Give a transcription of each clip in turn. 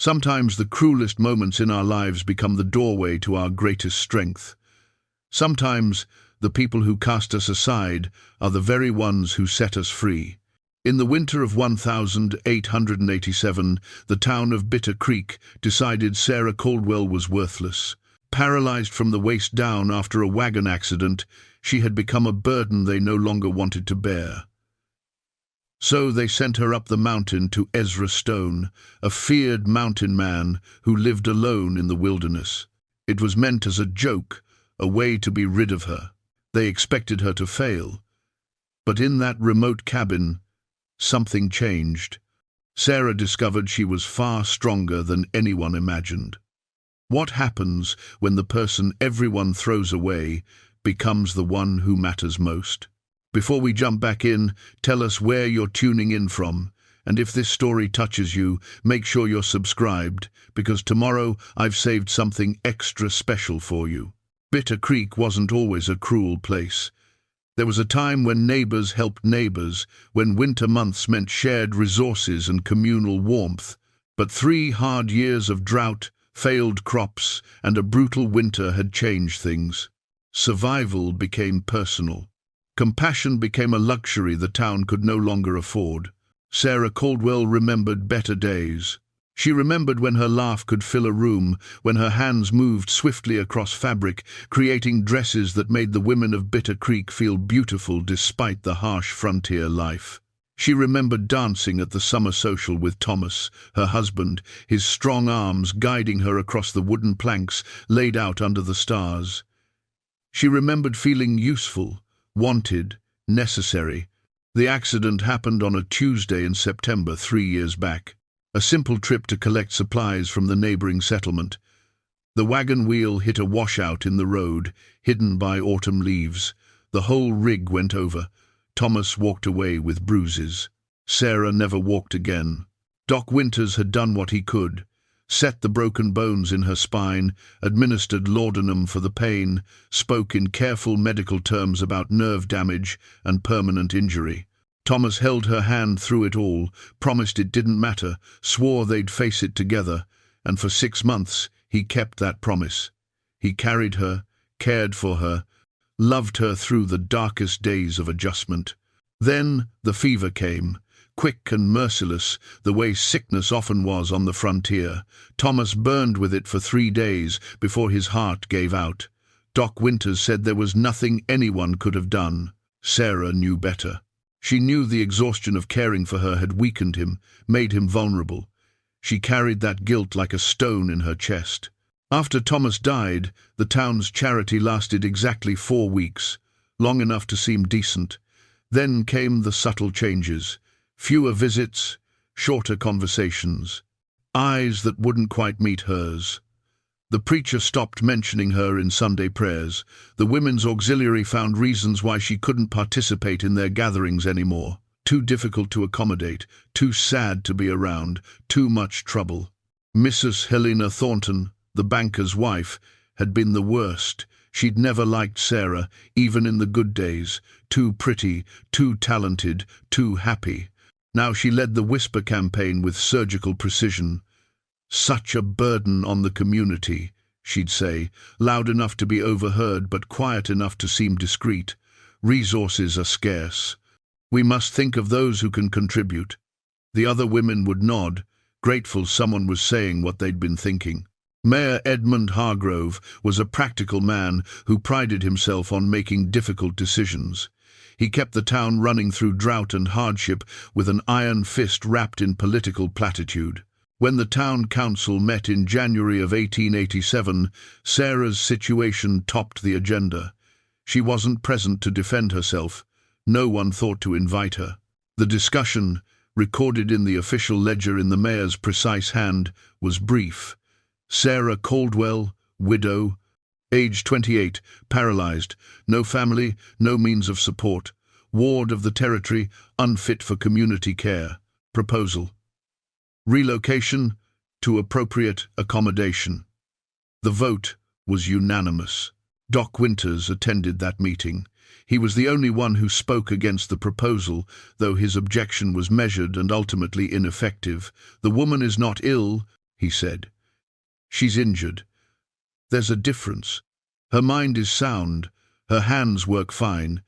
Sometimes the cruelest moments in our lives become the doorway to our greatest strength. Sometimes the people who cast us aside are the very ones who set us free. In the winter of 1887, the town of Bitter Creek decided Sarah Caldwell was worthless. Paralyzed from the waist down after a wagon accident, she had become a burden they no longer wanted to bear. So they sent her up the mountain to Ezra Stone, a feared mountain man who lived alone in the wilderness. It was meant as a joke, a way to be rid of her. They expected her to fail. But in that remote cabin, something changed. Sarah discovered she was far stronger than anyone imagined. What happens when the person everyone throws away becomes the one who matters most? Before we jump back in, tell us where you're tuning in from, and if this story touches you, make sure you're subscribed, because tomorrow I've saved something extra special for you. Bitter Creek wasn't always a cruel place. There was a time when neighbors helped neighbors, when winter months meant shared resources and communal warmth. But 3 hard years of drought, failed crops, and a brutal winter had changed things. Survival became personal. Compassion became a luxury the town could no longer afford. Sarah Caldwell remembered better days. She remembered when her laugh could fill a room, when her hands moved swiftly across fabric, creating dresses that made the women of Bitter Creek feel beautiful despite the harsh frontier life. She remembered dancing at the summer social with Thomas, her husband, his strong arms guiding her across the wooden planks laid out under the stars. She remembered feeling useful, wanted, necessary. The accident happened on a Tuesday in September 3 years back. A simple trip to collect supplies from the neighboring settlement. The wagon wheel hit a washout in the road, hidden by autumn leaves. The whole rig went over. Thomas walked away with bruises. Sarah never walked again. Doc Winters had done what he could, set the broken bones in her spine, administered laudanum for the pain, spoke in careful medical terms about nerve damage and permanent injury. Thomas held her hand through it all, promised it didn't matter, swore they'd face it together, and for 6 months he kept that promise. He carried her, cared for her, loved her through the darkest days of adjustment. Then the fever came, quick and merciless, the way sickness often was on the frontier. Thomas burned with it for 3 days before his heart gave out. Doc Winters said there was nothing anyone could have done. Sarah knew better. She knew the exhaustion of caring for her had weakened him, made him vulnerable. She carried that guilt like a stone in her chest. After Thomas died, the town's charity lasted exactly 4 weeks, long enough to seem decent. Then came the subtle changes. Fewer visits, shorter conversations. Eyes that wouldn't quite meet hers. The preacher stopped mentioning her in Sunday prayers. The women's auxiliary found reasons why she couldn't participate in their gatherings anymore. Too difficult to accommodate, too sad to be around, too much trouble. Mrs. Helena Thornton, the banker's wife, had been the worst. She'd never liked Sarah, even in the good days. Too pretty, too talented, too happy. Now she led the Whisper campaign with surgical precision. "Such a burden on the community," she'd say, loud enough to be overheard but quiet enough to seem discreet. "Resources are scarce. We must think of those who can contribute." The other women would nod, grateful someone was saying what they'd been thinking. Mayor Edmund Hargrove was a practical man who prided himself on making difficult decisions. He kept the town running through drought and hardship with an iron fist wrapped in political platitude. When the town council met in January of 1887, Sarah's situation topped the agenda. She wasn't present to defend herself. No one thought to invite her. The discussion, recorded in the official ledger in the mayor's precise hand, was brief. Sarah Caldwell, widow, age 28, paralyzed, no family, no means of support, ward of the territory, unfit for community care. Proposal: relocation to appropriate accommodation. The vote was unanimous. Doc Winters attended that meeting. He was the only one who spoke against the proposal, though his objection was measured and ultimately ineffective. "The woman is not ill," he said. "She's injured. There's a difference. Her mind is sound, her hands work fine,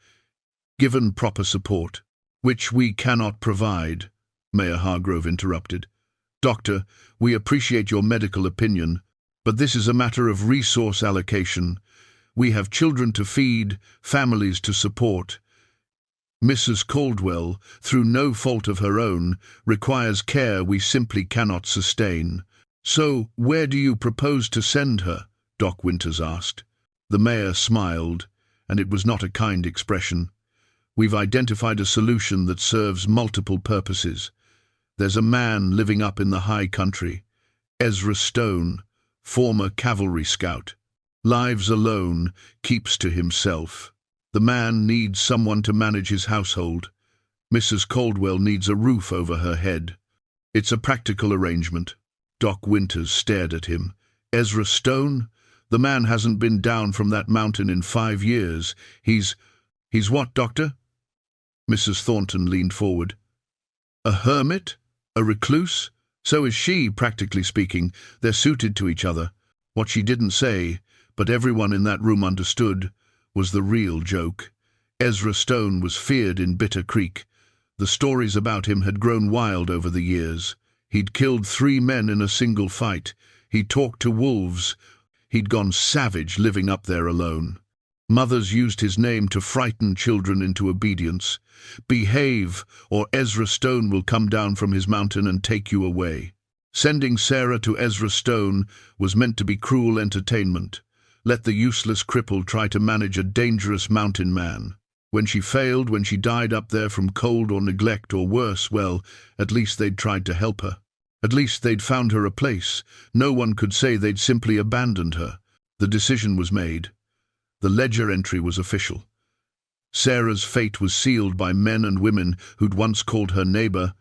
given proper support, which we cannot provide," Mayor Hargrove interrupted. "Doctor, we appreciate your medical opinion, but this is a matter of resource allocation. We have children to feed, families to support. Mrs. Caldwell, through no fault of her own, requires care we simply cannot sustain. So, where do you propose to send her?" Doc Winters asked. The mayor smiled, and it was not a kind expression. "We've identified a solution that serves multiple purposes. There's a man living up in the high country, Ezra Stone, former cavalry scout. Lives alone, keeps to himself. The man needs someone to manage his household. Mrs. Caldwell needs a roof over her head. It's a practical arrangement." Doc Winters stared at him. "Ezra Stone? The man hasn't been down from that mountain in 5 years. He's what, Doctor?" Mrs. Thornton leaned forward. "A hermit? A recluse? So is she, practically speaking. They're suited to each other." What she didn't say, but everyone in that room understood, was the real joke. Ezra Stone was feared in Bitter Creek. The stories about him had grown wild over the years. He'd killed 3 men in a single fight. He talked to wolves. He'd gone savage living up there alone. Mothers used his name to frighten children into obedience. "Behave, or Ezra Stone will come down from his mountain and take you away." Sending Sarah to Ezra Stone was meant to be cruel entertainment. Let the useless cripple try to manage a dangerous mountain man. When she failed, when she died up there from cold or neglect or worse, well, at least they'd tried to help her. At least they'd found her a place. No one could say they'd simply abandoned her. The decision was made. The ledger entry was official. Sarah's fate was sealed by men and women who'd once called her neighbor,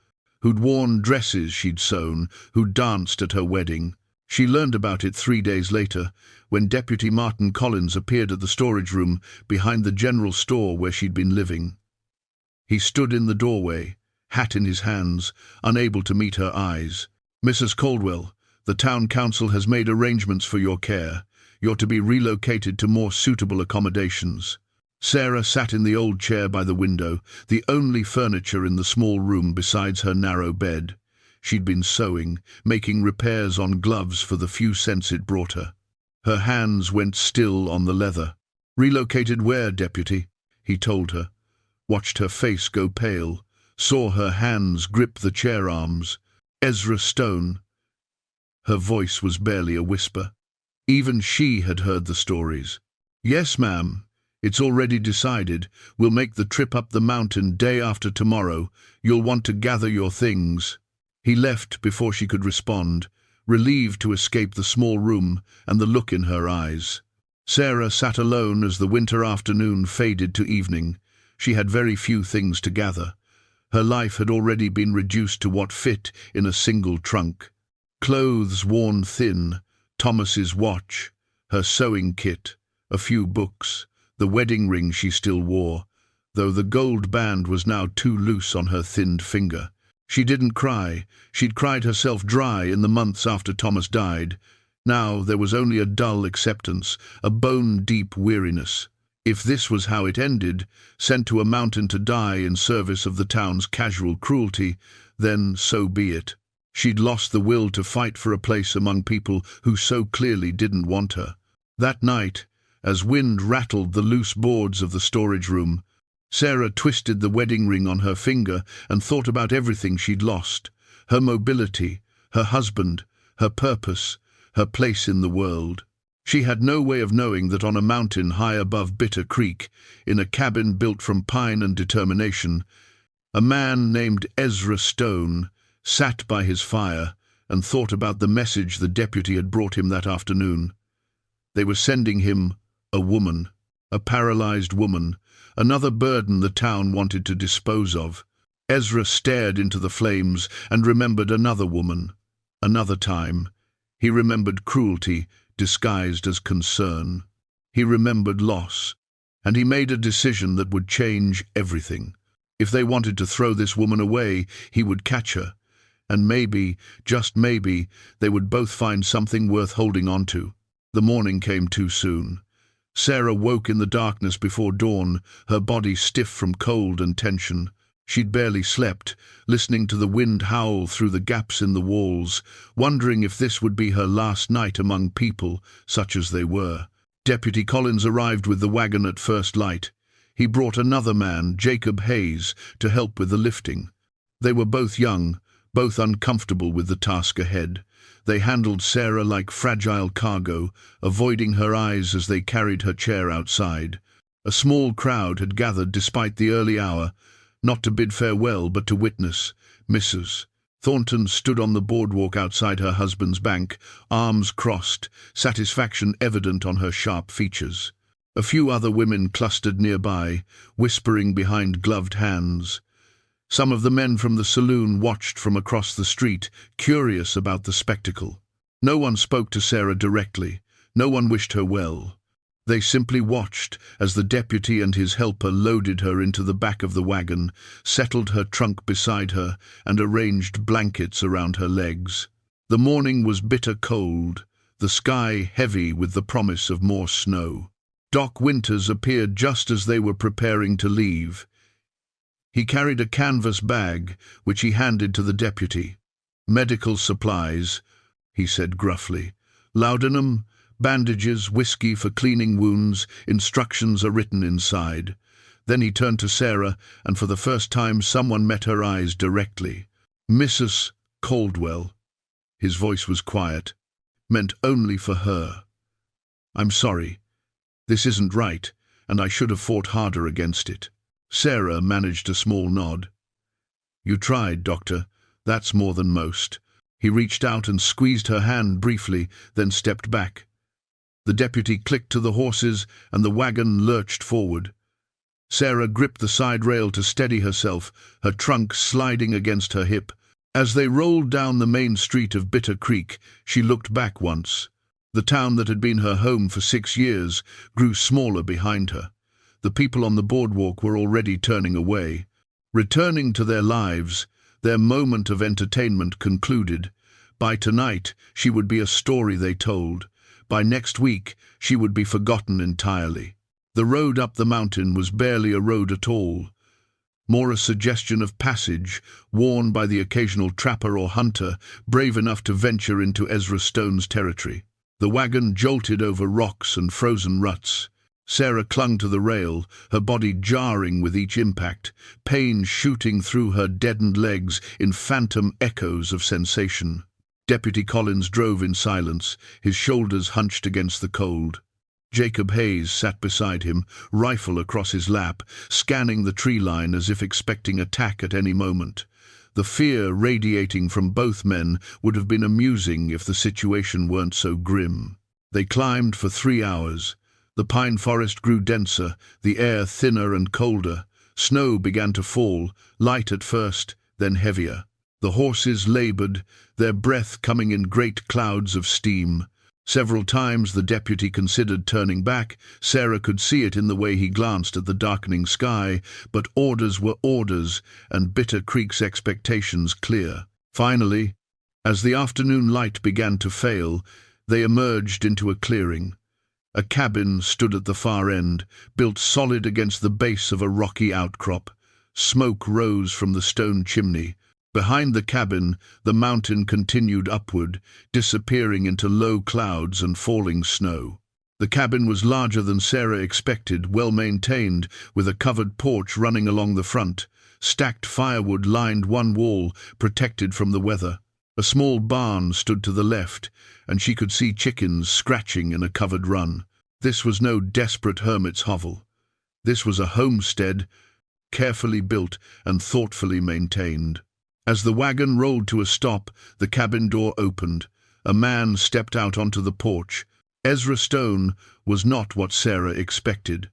who'd worn dresses she'd sewn, who'd danced at her wedding. She learned about it 3 days later, when Deputy Martin Collins appeared at the storage room behind the general store where she'd been living. He stood in the doorway, hat in his hands, unable to meet her eyes. "Mrs. Caldwell, the town council has made arrangements for your care. You're to be relocated to more suitable accommodations." Sarah sat in the old chair by the window, the only furniture in the small room besides her narrow bed. She'd been sewing, making repairs on gloves for the few cents it brought her. Her hands went still on the leather. "Relocated where, Deputy?" he told her. Watched her face go pale, saw her hands grip the chair arms. "Ezra Stone." Her voice was barely a whisper. Even she had heard the stories. "Yes, ma'am. It's already decided. We'll make the trip up the mountain day after tomorrow. You'll want to gather your things." He left before she could respond, relieved to escape the small room and the look in her eyes. Sarah sat alone as the winter afternoon faded to evening. She had very few things to gather. Her life had already been reduced to what fit in a single trunk. Clothes worn thin, Thomas's watch, her sewing kit, a few books, the wedding ring she still wore, though the gold band was now too loose on her thinned finger. She didn't cry. She'd cried herself dry in the months after Thomas died. Now there was only a dull acceptance, a bone-deep weariness. If this was how it ended, sent to a mountain to die in service of the town's casual cruelty, then so be it. She'd lost the will to fight for a place among people who so clearly didn't want her. That night, as wind rattled the loose boards of the storage room, Sarah twisted the wedding ring on her finger and thought about everything she'd lost: her mobility, her husband, her purpose, her place in the world. She had no way of knowing that on a mountain high above Bitter Creek, in a cabin built from pine and determination, a man named Ezra Stone sat by his fire and thought about the message the deputy had brought him that afternoon. They were sending him a woman, a paralyzed woman, another burden the town wanted to dispose of. Ezra stared into the flames and remembered another woman, another time. He remembered cruelty disguised as concern. He remembered loss, and he made a decision that would change everything. If they wanted to throw this woman away, he would catch her, And maybe, just maybe, they would both find something worth holding on to. The morning came too soon. Sarah woke in the darkness before dawn, her body stiff from cold and tension. She'd barely slept, listening to the wind howl through the gaps in the walls, wondering if this would be her last night among people, such as they were. Deputy Collins arrived with the wagon at first light. He brought another man, Jacob Hayes, to help with the lifting. They were both young, both uncomfortable with the task ahead. They handled Sarah like fragile cargo, avoiding her eyes as they carried her chair outside. A small crowd had gathered despite the early hour, not to bid farewell but to witness. Mrs. Thornton stood on the boardwalk outside her husband's bank, arms crossed, satisfaction evident on her sharp features. A few other women clustered nearby, whispering behind gloved hands. Some of the men from the saloon watched from across the street, curious about the spectacle. No one spoke to Sarah directly. No one wished her well. They simply watched as the deputy and his helper loaded her into the back of the wagon, settled her trunk beside her, and arranged blankets around her legs. The morning was bitter cold, the sky heavy with the promise of more snow. Doc Winters appeared just as they were preparing to leave. He carried a canvas bag, which he handed to the deputy. "Medical supplies," he said gruffly. "Laudanum, bandages, whiskey for cleaning wounds, instructions are written inside." Then he turned to Sarah, and for the first time someone met her eyes directly. "Mrs. Caldwell." His voice was quiet, meant only for her. "I'm sorry. This isn't right, and I should have fought harder against it." Sarah managed a small nod. "You tried, Doctor. That's more than most." He reached out and squeezed her hand briefly, then stepped back. The deputy clicked to the horses, and the wagon lurched forward. Sarah gripped the side rail to steady herself, her trunk sliding against her hip. As they rolled down the main street of Bitter Creek, she looked back once. The town that had been her home for 6 years grew smaller behind her. The people on the boardwalk were already turning away. Returning to their lives, their moment of entertainment concluded. By tonight, she would be a story they told. By next week, she would be forgotten entirely. The road up the mountain was barely a road at all, more a suggestion of passage, worn by the occasional trapper or hunter, brave enough to venture into Ezra Stone's territory. The wagon jolted over rocks and frozen ruts. Sarah clung to the rail, her body jarring with each impact, pain shooting through her deadened legs in phantom echoes of sensation. Deputy Collins drove in silence, his shoulders hunched against the cold. Jacob Hayes sat beside him, rifle across his lap, scanning the tree line as if expecting attack at any moment. The fear radiating from both men would have been amusing if the situation weren't so grim. They climbed for 3 hours. The pine forest grew denser, the air thinner and colder. Snow began to fall, light at first, then heavier. The horses labored, their breath coming in great clouds of steam. Several times the deputy considered turning back. Sarah could see it in the way he glanced at the darkening sky, but orders were orders, and Bitter Creek's expectations clear. Finally, as the afternoon light began to fail, they emerged into a clearing. A cabin stood at the far end, built solid against the base of a rocky outcrop. Smoke rose from the stone chimney. Behind the cabin, the mountain continued upward, disappearing into low clouds and falling snow. The cabin was larger than Sarah expected, well-maintained, with a covered porch running along the front. Stacked firewood lined one wall, protected from the weather. A small barn stood to the left, and she could see chickens scratching in a covered run. This was no desperate hermit's hovel. This was a homestead, carefully built and thoughtfully maintained. As the wagon rolled to a stop, the cabin door opened. A man stepped out onto the porch. Ezra Stone was not what Sarah expected.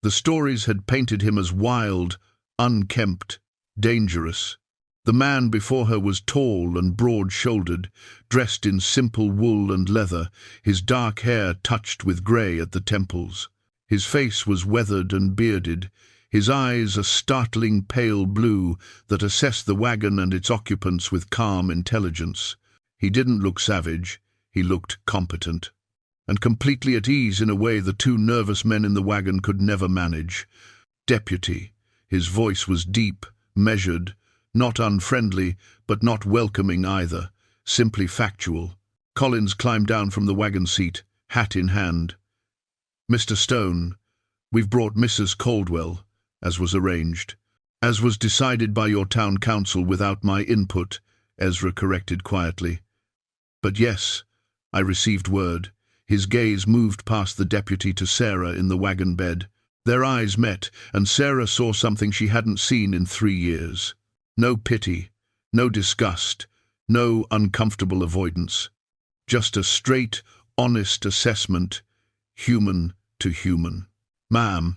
The stories had painted him as wild, unkempt, dangerous. The man before her was tall and broad-shouldered, dressed in simple wool and leather, his dark hair touched with grey at the temples. His face was weathered and bearded, his eyes a startling pale blue that assessed the wagon and its occupants with calm intelligence. He didn't look savage, he looked competent, and completely at ease in a way the two nervous men in the wagon could never manage. "Deputy." His voice was deep, measured, not unfriendly, but not welcoming either, simply factual. Collins climbed down from the wagon seat, hat in hand. "Mr. Stone, we've brought Mrs. Caldwell, as was arranged. As was decided by your town council without my input," Ezra corrected quietly. "But yes, I received word." His gaze moved past the deputy to Sarah in the wagon bed. Their eyes met, and Sarah saw something she hadn't seen in 3 years. No pity, no disgust, no uncomfortable avoidance. Just a straight, honest assessment, human to human. "Ma'am,"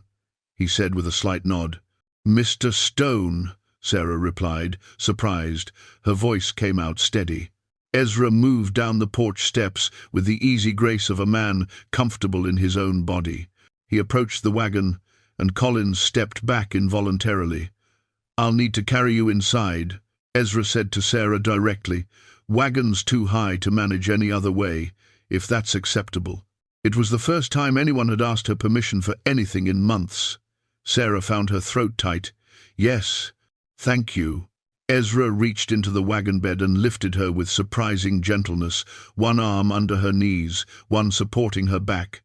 he said with a slight nod. "Mr. Stone," Sarah replied, surprised. Her voice came out steady. Ezra moved down the porch steps with the easy grace of a man comfortable in his own body. He approached the wagon, and Collins stepped back involuntarily. "I'll need to carry you inside," Ezra said to Sarah directly. "Wagon's too high to manage any other way, if that's acceptable." It was the first time anyone had asked her permission for anything in months. Sarah found her throat tight. "Yes, thank you." Ezra reached into the wagon bed and lifted her with surprising gentleness, one arm under her knees, one supporting her back.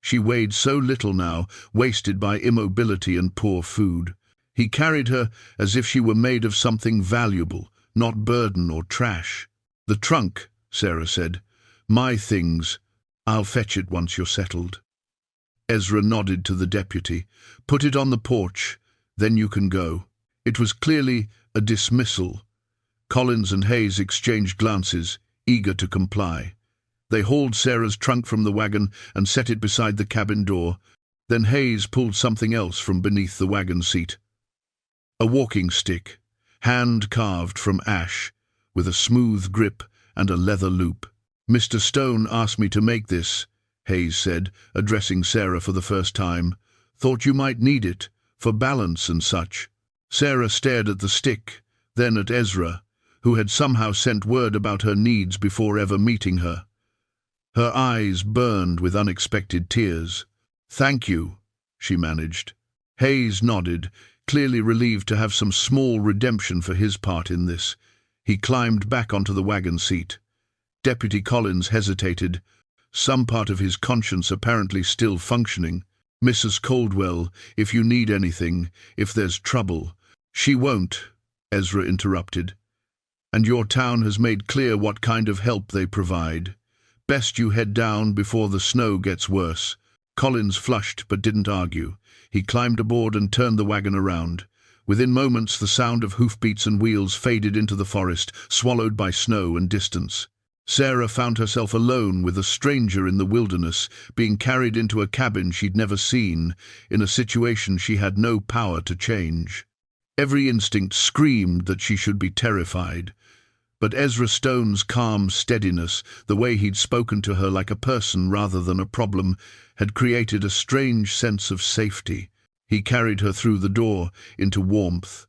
She weighed so little now, wasted by immobility and poor food. He carried her as if she were made of something valuable, not burden or trash. "The trunk," Sarah said. "My things. I'll fetch it once you're settled." Ezra nodded to the deputy. "Put it on the porch, then you can go." It was clearly a dismissal. Collins and Hayes exchanged glances, eager to comply. They hauled Sarah's trunk from the wagon and set it beside the cabin door. Then Hayes pulled something else from beneath the wagon seat. A walking stick, hand-carved from ash, with a smooth grip and a leather loop. "Mr. Stone asked me to make this," Hayes said, addressing Sarah for the first time. "Thought you might need it, for balance and such." Sarah stared at the stick, then at Ezra, who had somehow sent word about her needs before ever meeting her. Her eyes burned with unexpected tears. "Thank you," she managed. Hayes nodded, clearly relieved to have some small redemption for his part in this. He climbed back onto the wagon seat. Deputy Collins hesitated, some part of his conscience apparently still functioning. "Mrs. Caldwell, if you need anything, if there's trouble—" "She won't," Ezra interrupted. "And your town has made clear what kind of help they provide. Best you head down before the snow gets worse." Collins flushed but didn't argue. He climbed aboard and turned the wagon around. Within moments the sound of hoofbeats and wheels faded into the forest, swallowed by snow and distance. Sarah found herself alone with a stranger in the wilderness, being carried into a cabin she'd never seen, in a situation she had no power to change. Every instinct screamed that she should be terrified. But Ezra Stone's calm steadiness, the way he'd spoken to her like a person rather than a problem, had created a strange sense of safety. He carried her through the door, into warmth.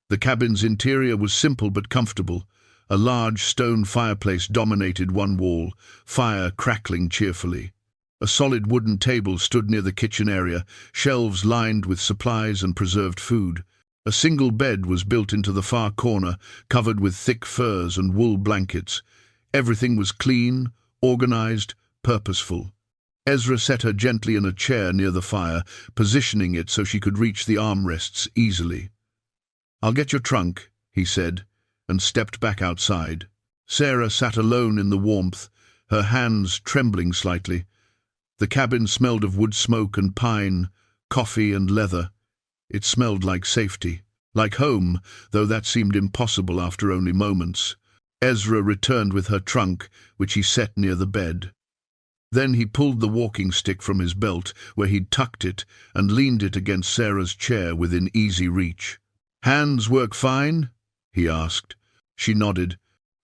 The cabin's interior was simple but comfortable. A large stone fireplace dominated one wall, fire crackling cheerfully. A solid wooden table stood near the kitchen area, shelves lined with supplies and preserved food. A single bed was built into the far corner, covered with thick furs and wool blankets. Everything was clean, organized, purposeful. Ezra set her gently in a chair near the fire, positioning it so she could reach the armrests easily. "I'll get your trunk," he said, and stepped back outside. Sarah sat alone in the warmth, her hands trembling slightly. The cabin smelled of wood smoke and pine, coffee and leather. It smelled like safety, like home, though that seemed impossible after only moments. Ezra returned with her trunk, which he set near the bed. Then he pulled the walking stick from his belt, where he'd tucked it, and leaned it against Sarah's chair within easy reach. "Hands work fine?" he asked. She nodded,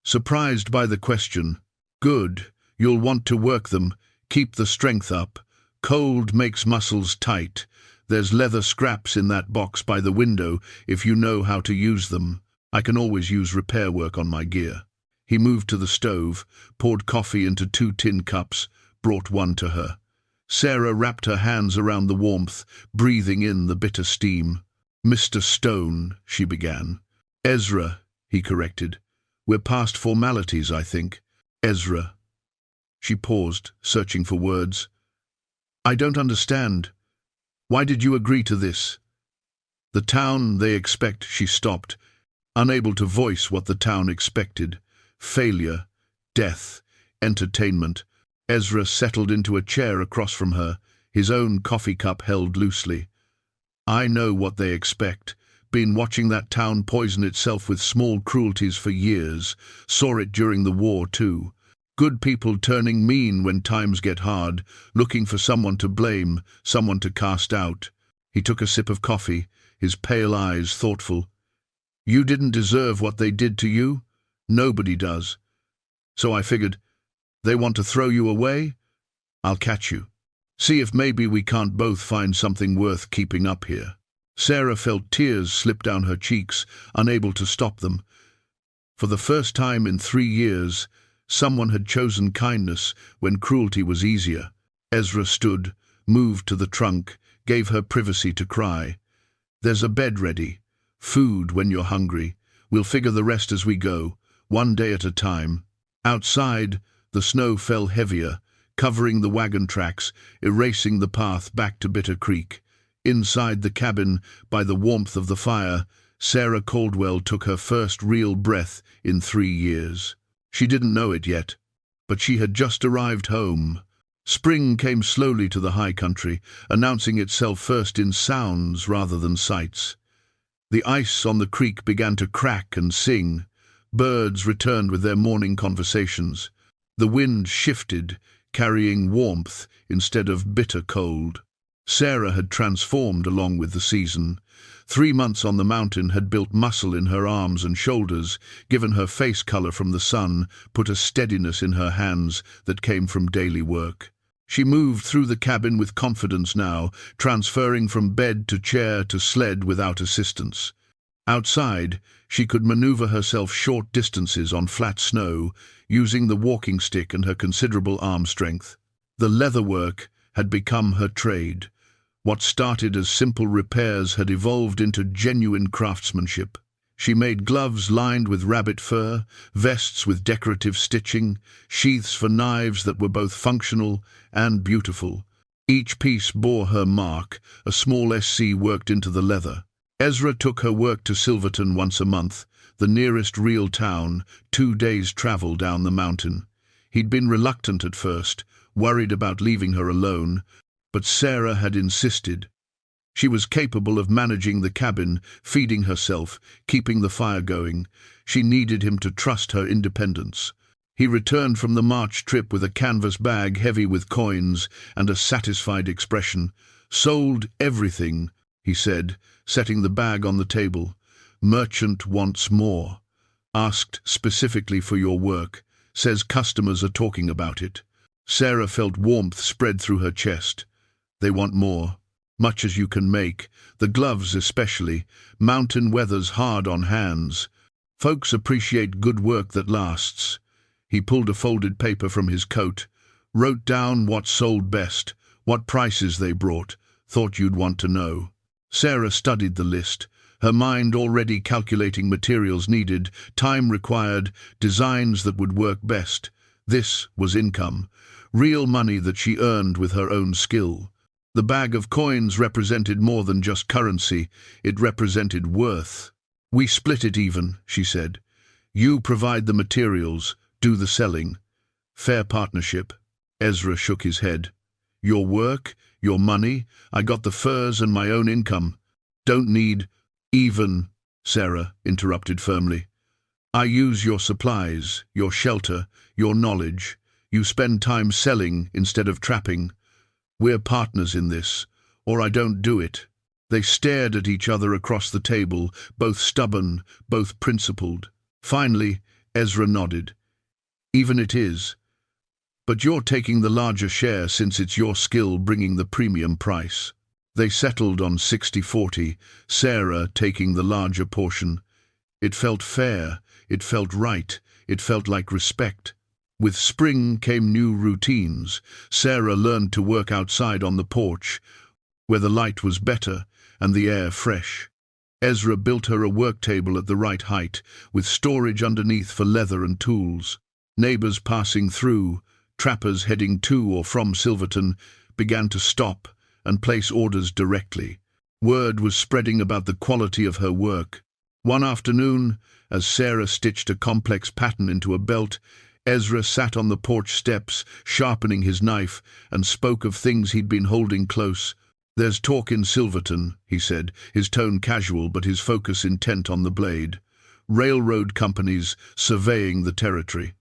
surprised by the question. "Good. You'll want to work them. Keep the strength up. Cold makes muscles tight. There's leather scraps in that box by the window if you know how to use them. I can always use repair work on my gear. He moved to the stove, poured coffee into 2 tin cups, brought one to her. Sarah wrapped her hands around the warmth, breathing in the bitter steam. "Mr. Stone," she began. "Ezra," he corrected. "We're past formalities, I think." "Ezra." She paused, searching for words. "I don't understand. Why did you agree to this?" "The town, they expect," she stopped, unable to voice what the town expected. Failure, death, entertainment. Ezra settled into a chair across from her, his own coffee cup held loosely. "I know what they expect. Been watching that town poison itself with small cruelties for years. Saw it during the war, too. Good people turning mean when times get hard, looking for someone to blame, someone to cast out." He took a sip of coffee, his pale eyes thoughtful. "You didn't deserve what they did to you? Nobody does. So I figured, they want to throw you away? I'll catch you. See if maybe we can't both find something worth keeping up here." Sarah felt tears slip down her cheeks, unable to stop them. For the first time in 3 years, someone had chosen kindness when cruelty was easier. Ezra stood, moved to the trunk, gave her privacy to cry. "There's a bed ready. Food when you're hungry. We'll figure the rest as we go, one day at a time." Outside, the snow fell heavier, covering the wagon tracks, erasing the path back to Bitter Creek. Inside the cabin, by the warmth of the fire, Sarah Caldwell took her first real breath in 3 years. She didn't know it yet, but she had just arrived home. Spring came slowly to the high country, announcing itself first in sounds rather than sights. The ice on the creek began to crack and sing. Birds returned with their morning conversations. The wind shifted, carrying warmth instead of bitter cold. Sarah had transformed along with the season. 3 months on the mountain had built muscle in her arms and shoulders, given her face color from the sun, put a steadiness in her hands that came from daily work. She moved through the cabin with confidence now, transferring from bed to chair to sled without assistance. Outside, she could maneuver herself short distances on flat snow, using the walking stick and her considerable arm strength. The leatherwork had become her trade. What started as simple repairs had evolved into genuine craftsmanship. She made gloves lined with rabbit fur, vests with decorative stitching, sheaths for knives that were both functional and beautiful. Each piece bore her mark, a small SC worked into the leather. Ezra took her work to Silverton once a month, the nearest real town, 2 days' travel down the mountain. He'd been reluctant at first, worried about leaving her alone, but Sarah had insisted. She was capable of managing the cabin, feeding herself, keeping the fire going. She needed him to trust her independence. He returned from the March trip with a canvas bag heavy with coins and a satisfied expression. "Sold everything," he said, setting the bag on the table. "Merchant wants more. Asked specifically for your work. Says customers are talking about it." Sarah felt warmth spread through her chest. "They want more. Much as you can make. The gloves especially. Mountain weather's hard on hands. Folks appreciate good work that lasts." He pulled a folded paper from his coat, wrote down what sold best, what prices they brought, thought you'd want to know. Sarah studied the list, her mind already calculating materials needed, time required, designs that would work best. This was income, real money that she earned with her own skill. The bag of coins represented more than just currency, it represented worth. "We split it even," she said. "You provide the materials, do the selling. Fair partnership." Ezra shook his head. "Your work, your money, I got the furs and my own income. Don't need even," Sarah interrupted firmly. "I use your supplies, your shelter, your knowledge. You spend time selling instead of trapping. We're partners in this, or I don't do it." They stared at each other across the table, both stubborn, both principled. Finally, Ezra nodded. "Even it is. But you're taking the larger share since it's your skill bringing the premium price." They settled on 60-40, Sarah taking the larger portion. It felt fair, it felt right, it felt like respect. With spring came new routines. Sarah learned to work outside on the porch, where the light was better and the air fresh. Ezra built her a work table at the right height, with storage underneath for leather and tools. Neighbors passing through, trappers heading to or from Silverton, began to stop and place orders directly. Word was spreading about the quality of her work. One afternoon, as Sarah stitched a complex pattern into a belt, Ezra sat on the porch steps, sharpening his knife, and spoke of things he'd been holding close. "There's talk in Silverton," he said, his tone casual but his focus intent on the blade. "Railroad companies surveying the territory.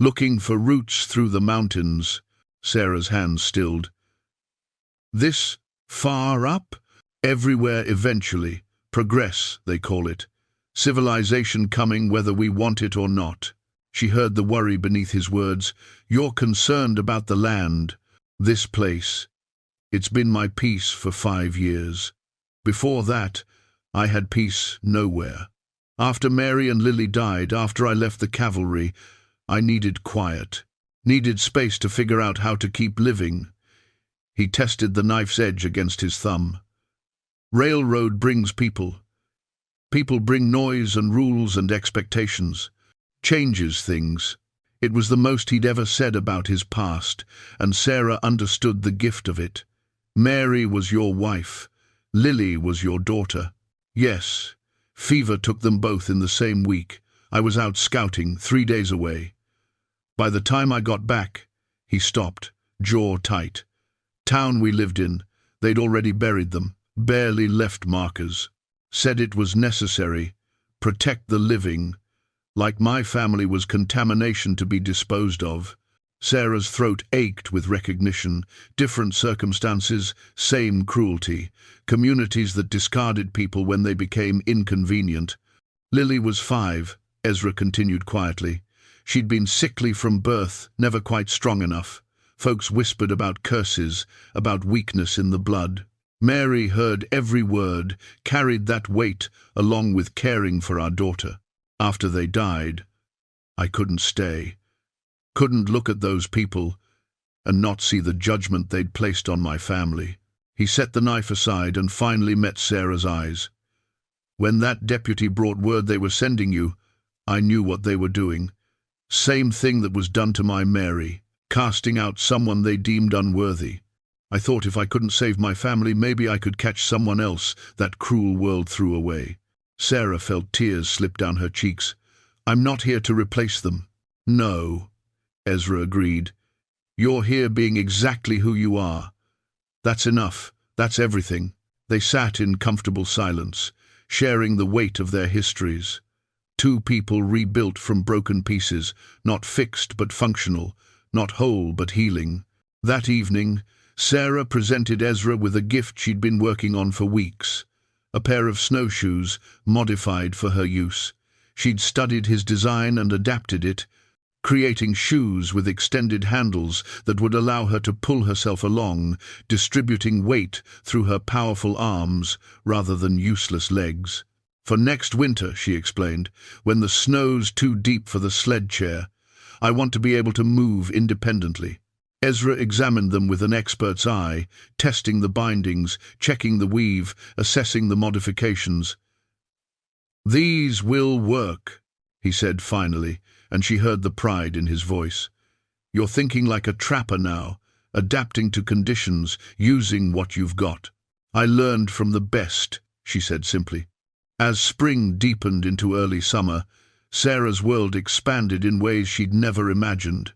Looking for routes through the mountains." Sarah's hands stilled. "This far up?" "Everywhere eventually. Progress, they call it. Civilization coming whether we want it or not." She heard the worry beneath his words. "You're concerned about the land. This place. It's been my peace for 5 years. Before that, I had peace nowhere. After Mary and Lily died, after I left the cavalry, I needed quiet, needed space to figure out how to keep living." He tested the knife's edge against his thumb. "Railroad brings people. People bring noise and rules and expectations. Changes things." It was the most he'd ever said about his past, and Sarah understood the gift of it. "Mary was your wife. Lily was your daughter." "Yes. Fever took them both in the same week. I was out scouting, 3 days away. By the time I got back," he stopped, jaw tight. "Town we lived in, they'd already buried them, barely left markers. Said it was necessary. Protect the living. Like my family was contamination to be disposed of." Sarah's throat ached with recognition. Different circumstances, same cruelty. Communities that discarded people when they became inconvenient. "Lily was 5, Ezra continued quietly. She'd been sickly from birth, never quite strong enough. Folks whispered about curses, about weakness in the blood. Mary heard every word, carried that weight along with caring for our daughter. After they died, I couldn't stay. Couldn't look at those people and not see the judgment they'd placed on my family." He set the knife aside and finally met Sarah's eyes. "When that deputy brought word they were sending you, I knew what they were doing. Same thing that was done to my Mary, casting out someone they deemed unworthy. I thought if I couldn't save my family, maybe I could catch someone else that cruel world threw away." Sarah felt tears slip down her cheeks. "I'm not here to replace them." "No," Ezra agreed. "You're here being exactly who you are. That's enough. That's everything." They sat in comfortable silence, sharing the weight of their histories. Two people rebuilt from broken pieces, not fixed but functional, not whole but healing. That evening, Sarah presented Ezra with a gift she'd been working on for weeks. A pair of snowshoes, modified for her use. She'd studied his design and adapted it, creating shoes with extended handles that would allow her to pull herself along, distributing weight through her powerful arms rather than useless legs. "For next winter," she explained, "when the snow's too deep for the sled chair, I want to be able to move independently." Ezra examined them with an expert's eye, testing the bindings, checking the weave, assessing the modifications. "These will work," he said finally, and she heard the pride in his voice. "You're thinking like a trapper now, adapting to conditions, using what you've got." "I learned from the best," she said simply. As spring deepened into early summer, Sarah's world expanded in ways she'd never imagined.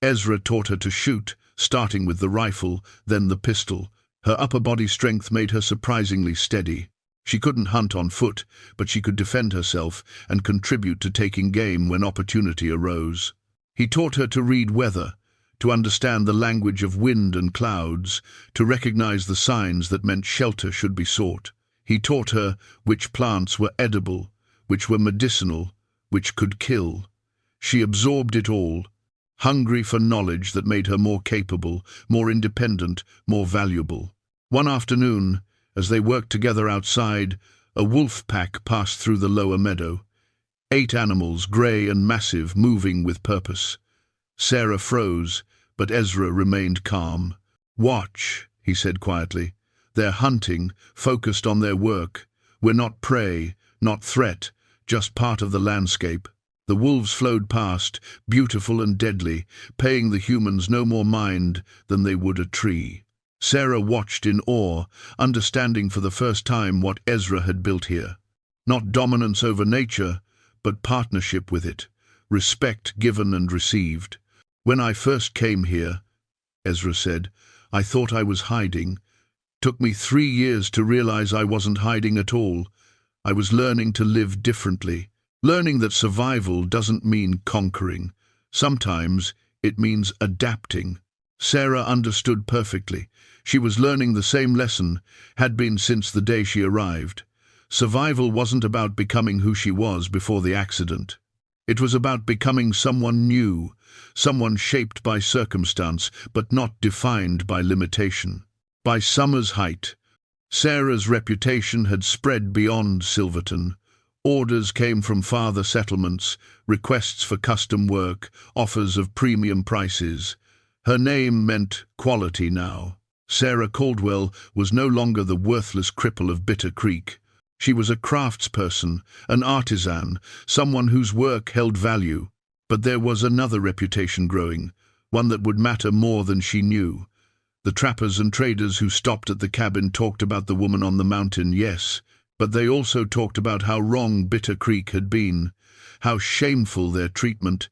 Ezra taught her to shoot, starting with the rifle, then the pistol. Her upper body strength made her surprisingly steady. She couldn't hunt on foot, but she could defend herself and contribute to taking game when opportunity arose. He taught her to read weather, to understand the language of wind and clouds, to recognize the signs that meant shelter should be sought. He taught her which plants were edible, which were medicinal, which could kill. She absorbed it all, hungry for knowledge that made her more capable, more independent, more valuable. One afternoon, as they worked together outside, a wolf pack passed through the lower meadow. 8 animals, grey and massive, moving with purpose. Sarah froze, but Ezra remained calm. "Watch," he said quietly. "They're hunting, focused on their work. We're not prey, not threat, just part of the landscape." The wolves flowed past, beautiful and deadly, paying the humans no more mind than they would a tree. Sarah watched in awe, understanding for the first time what Ezra had built here. Not dominance over nature, but partnership with it, respect given and received. "When I first came here," Ezra said, "I thought I was hiding. Took me 3 years to realize I wasn't hiding at all. I was learning to live differently, learning that survival doesn't mean conquering. Sometimes it means adapting." Sarah understood perfectly. She was learning the same lesson, had been since the day she arrived. Survival wasn't about becoming who she was before the accident. It was about becoming someone new, someone shaped by circumstance, but not defined by limitation. By summer's height, Sarah's reputation had spread beyond Silverton. Orders came from farther settlements, requests for custom work, offers of premium prices. Her name meant quality now. Sarah Caldwell was no longer the worthless cripple of Bitter Creek. She was a craftsperson, an artisan, someone whose work held value. But there was another reputation growing, one that would matter more than she knew. The trappers and traders who stopped at the cabin talked about the woman on the mountain, yes, but they also talked about how wrong Bitter Creek had been, how shameful their treatment,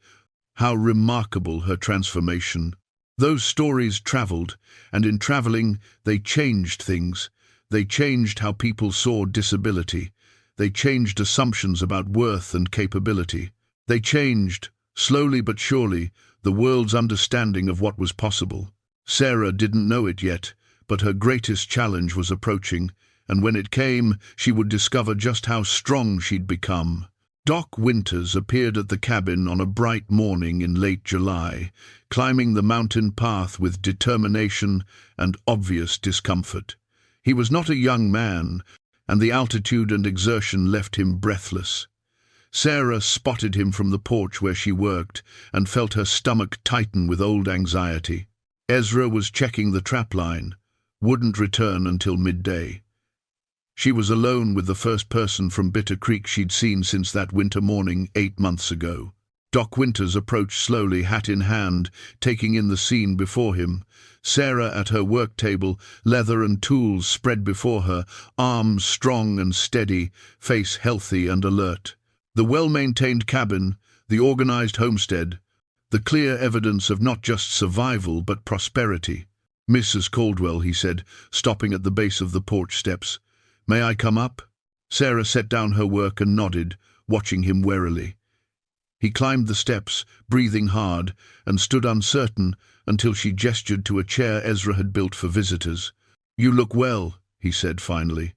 how remarkable her transformation. Those stories traveled, and in traveling they changed things. They changed how people saw disability. They changed assumptions about worth and capability. They changed, slowly but surely, the world's understanding of what was possible. Sarah didn't know it yet, but her greatest challenge was approaching, and when it came, she would discover just how strong she'd become. Doc Winters appeared at the cabin on a bright morning in late July, climbing the mountain path with determination and obvious discomfort. He was not a young man, and the altitude and exertion left him breathless. Sarah spotted him from the porch where she worked and felt her stomach tighten with old anxiety. Ezra was checking the trapline, wouldn't return until midday. She was alone with the first person from Bitter Creek she'd seen since that winter morning 8 months ago. Doc Winters approached slowly, hat in hand, taking in the scene before him. Sarah at her work table, leather and tools spread before her, arms strong and steady, face healthy and alert. The well-maintained cabin, the organized homestead, the clear evidence of not just survival but prosperity. "Mrs. Caldwell," he said, stopping at the base of the porch steps. "May I come up?" Sarah set down her work and nodded, watching him warily. He climbed the steps, breathing hard, and stood uncertain until she gestured to a chair Ezra had built for visitors. "You look well," he said finally.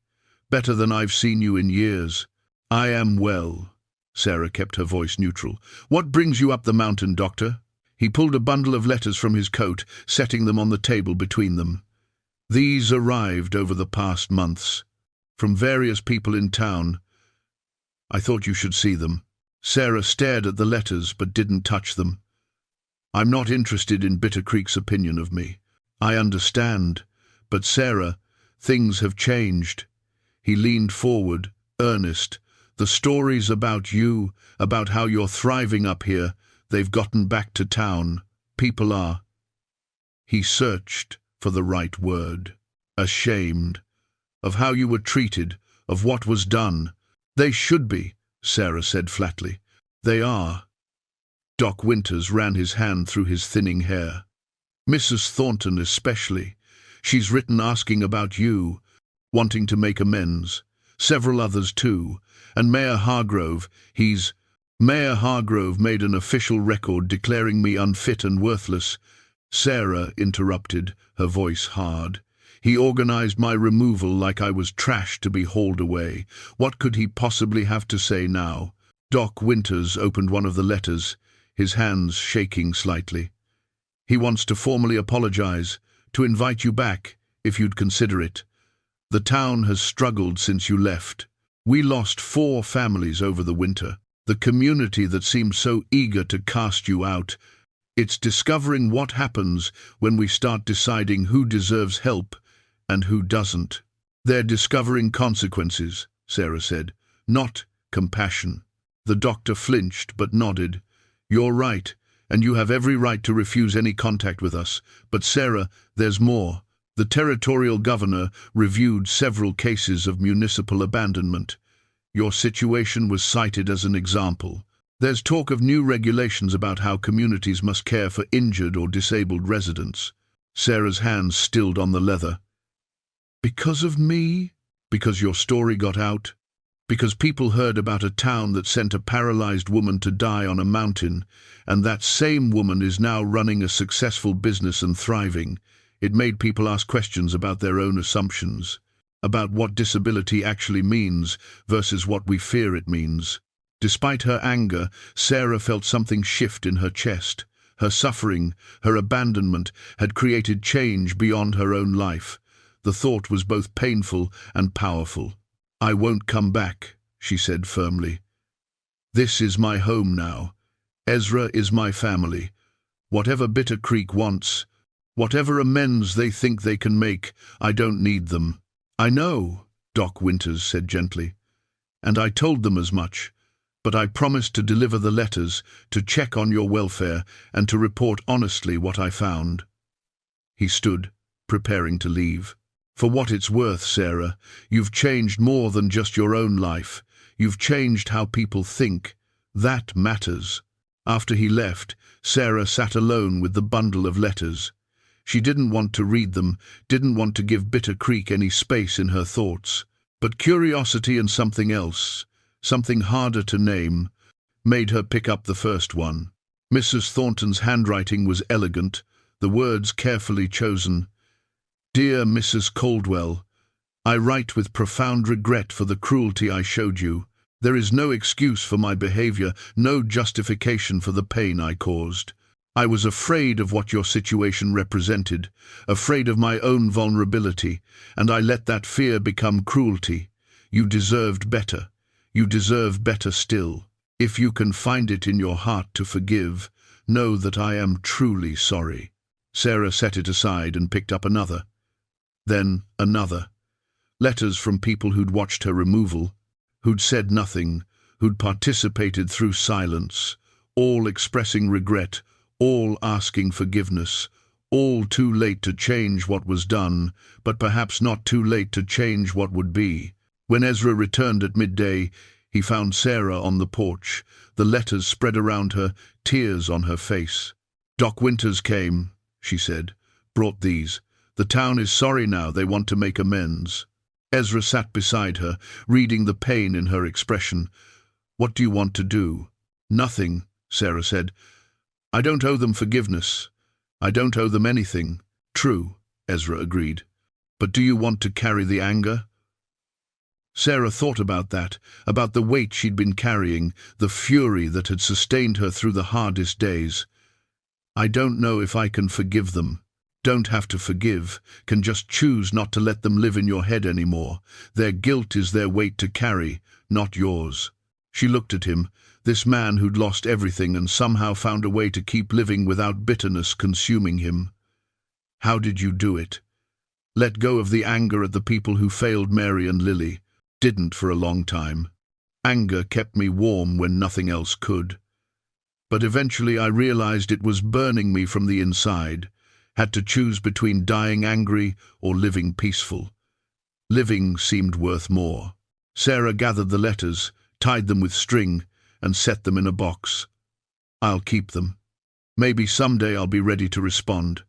"Better than I've seen you in years." "I am well." Sarah kept her voice neutral. "What brings you up the mountain, Doctor?" He pulled a bundle of letters from his coat, setting them on the table between them. "These arrived over the past months, from various people in town. I thought you should see them." Sarah stared at the letters but didn't touch them. "I'm not interested in Bitter Creek's opinion of me. I understand. But Sarah, things have changed." He leaned forward, earnest. "The stories about you, about how you're thriving up here, they've gotten back to town. People are—" He searched for the right word. "Ashamed. Of how you were treated, of what was done." "They should be," Sarah said flatly. "They are." Doc Winters ran his hand through his thinning hair. "Mrs. Thornton especially. She's written asking about you, wanting to make amends. Several others too. And Mayor Hargrove, Mayor Hargrove made an official record declaring me unfit and worthless." Sarah interrupted, her voice hard. "He organized my removal like I was trash to be hauled away. What could he possibly have to say now?" Doc Winters opened one of the letters, his hands shaking slightly. "He wants to formally apologize, to invite you back, if you'd consider it. The town has struggled since you left. We lost 4 families over the winter. The community that seemed so eager to cast you out. It's discovering what happens when we start deciding who deserves help and who doesn't. They're discovering consequences, Sarah said, not compassion. The doctor flinched but nodded. You're right, and you have every right to refuse any contact with us. But Sarah, there's more. The territorial governor reviewed several cases of municipal abandonment. Your situation was cited as an example. There's talk of new regulations about how communities must care for injured or disabled residents. Sarah's hands stilled on the leather. Because of me? Because your story got out? Because people heard about a town that sent a paralyzed woman to die on a mountain, and that same woman is now running a successful business and thriving. It made people ask questions about their own assumptions, about what disability actually means versus what we fear it means. Despite her anger, Sarah felt something shift in her chest. Her suffering, her abandonment, had created change beyond her own life. The thought was both painful and powerful. I won't come back, she said firmly. This is my home now. Ezra is my family. Whatever Bitter Creek wants, whatever amends they think they can make, I don't need them. I know, Doc Winters said gently, and I told them as much, but I promised to deliver the letters, to check on your welfare, and to report honestly what I found. He stood, preparing to leave. For what it's worth, Sarah, you've changed more than just your own life. You've changed how people think. That matters. After he left, Sarah sat alone with the bundle of letters. She didn't want to read them, didn't want to give Bitter Creek any space in her thoughts. But curiosity and something else, something harder to name, made her pick up the first one. Mrs. Thornton's handwriting was elegant, the words carefully chosen. Dear Mrs. Caldwell, I write with profound regret for the cruelty I showed you. There is no excuse for my behavior, no justification for the pain I caused. I was afraid of what your situation represented, afraid of my own vulnerability, and I let that fear become cruelty. You deserved better. You deserve better still. If you can find it in your heart to forgive, know that I am truly sorry. Sarah set it aside and picked up another. Then another. Letters from people who'd watched her removal, who'd said nothing, who'd participated through silence, all expressing regret, all asking forgiveness, all too late to change what was done, but perhaps not too late to change what would be. When Ezra returned at midday, he found Sarah on the porch, the letters spread around her, tears on her face. Doc Winters came, she said, brought these. The town is sorry now, they want to make amends. Ezra sat beside her, reading the pain in her expression. What do you want to do? Nothing, Sarah said. I don't owe them forgiveness. I don't owe them anything. True, Ezra agreed. But do you want to carry the anger? Sarah thought about that, about the weight she'd been carrying, the fury that had sustained her through the hardest days. I don't know if I can forgive them. Don't have to forgive, can just choose not to let them live in your head anymore. Their guilt is their weight to carry, not yours. She looked at him, this man who'd lost everything and somehow found a way to keep living without bitterness consuming him. How did you do it? Let go of the anger at the people who failed Mary and Lily. Didn't for a long time. Anger kept me warm when nothing else could. But eventually I realized it was burning me from the inside. Had to choose between dying angry or living peaceful. Living seemed worth more. Sarah gathered the letters, tied them with string, and set them in a box. I'll keep them. Maybe someday I'll be ready to respond.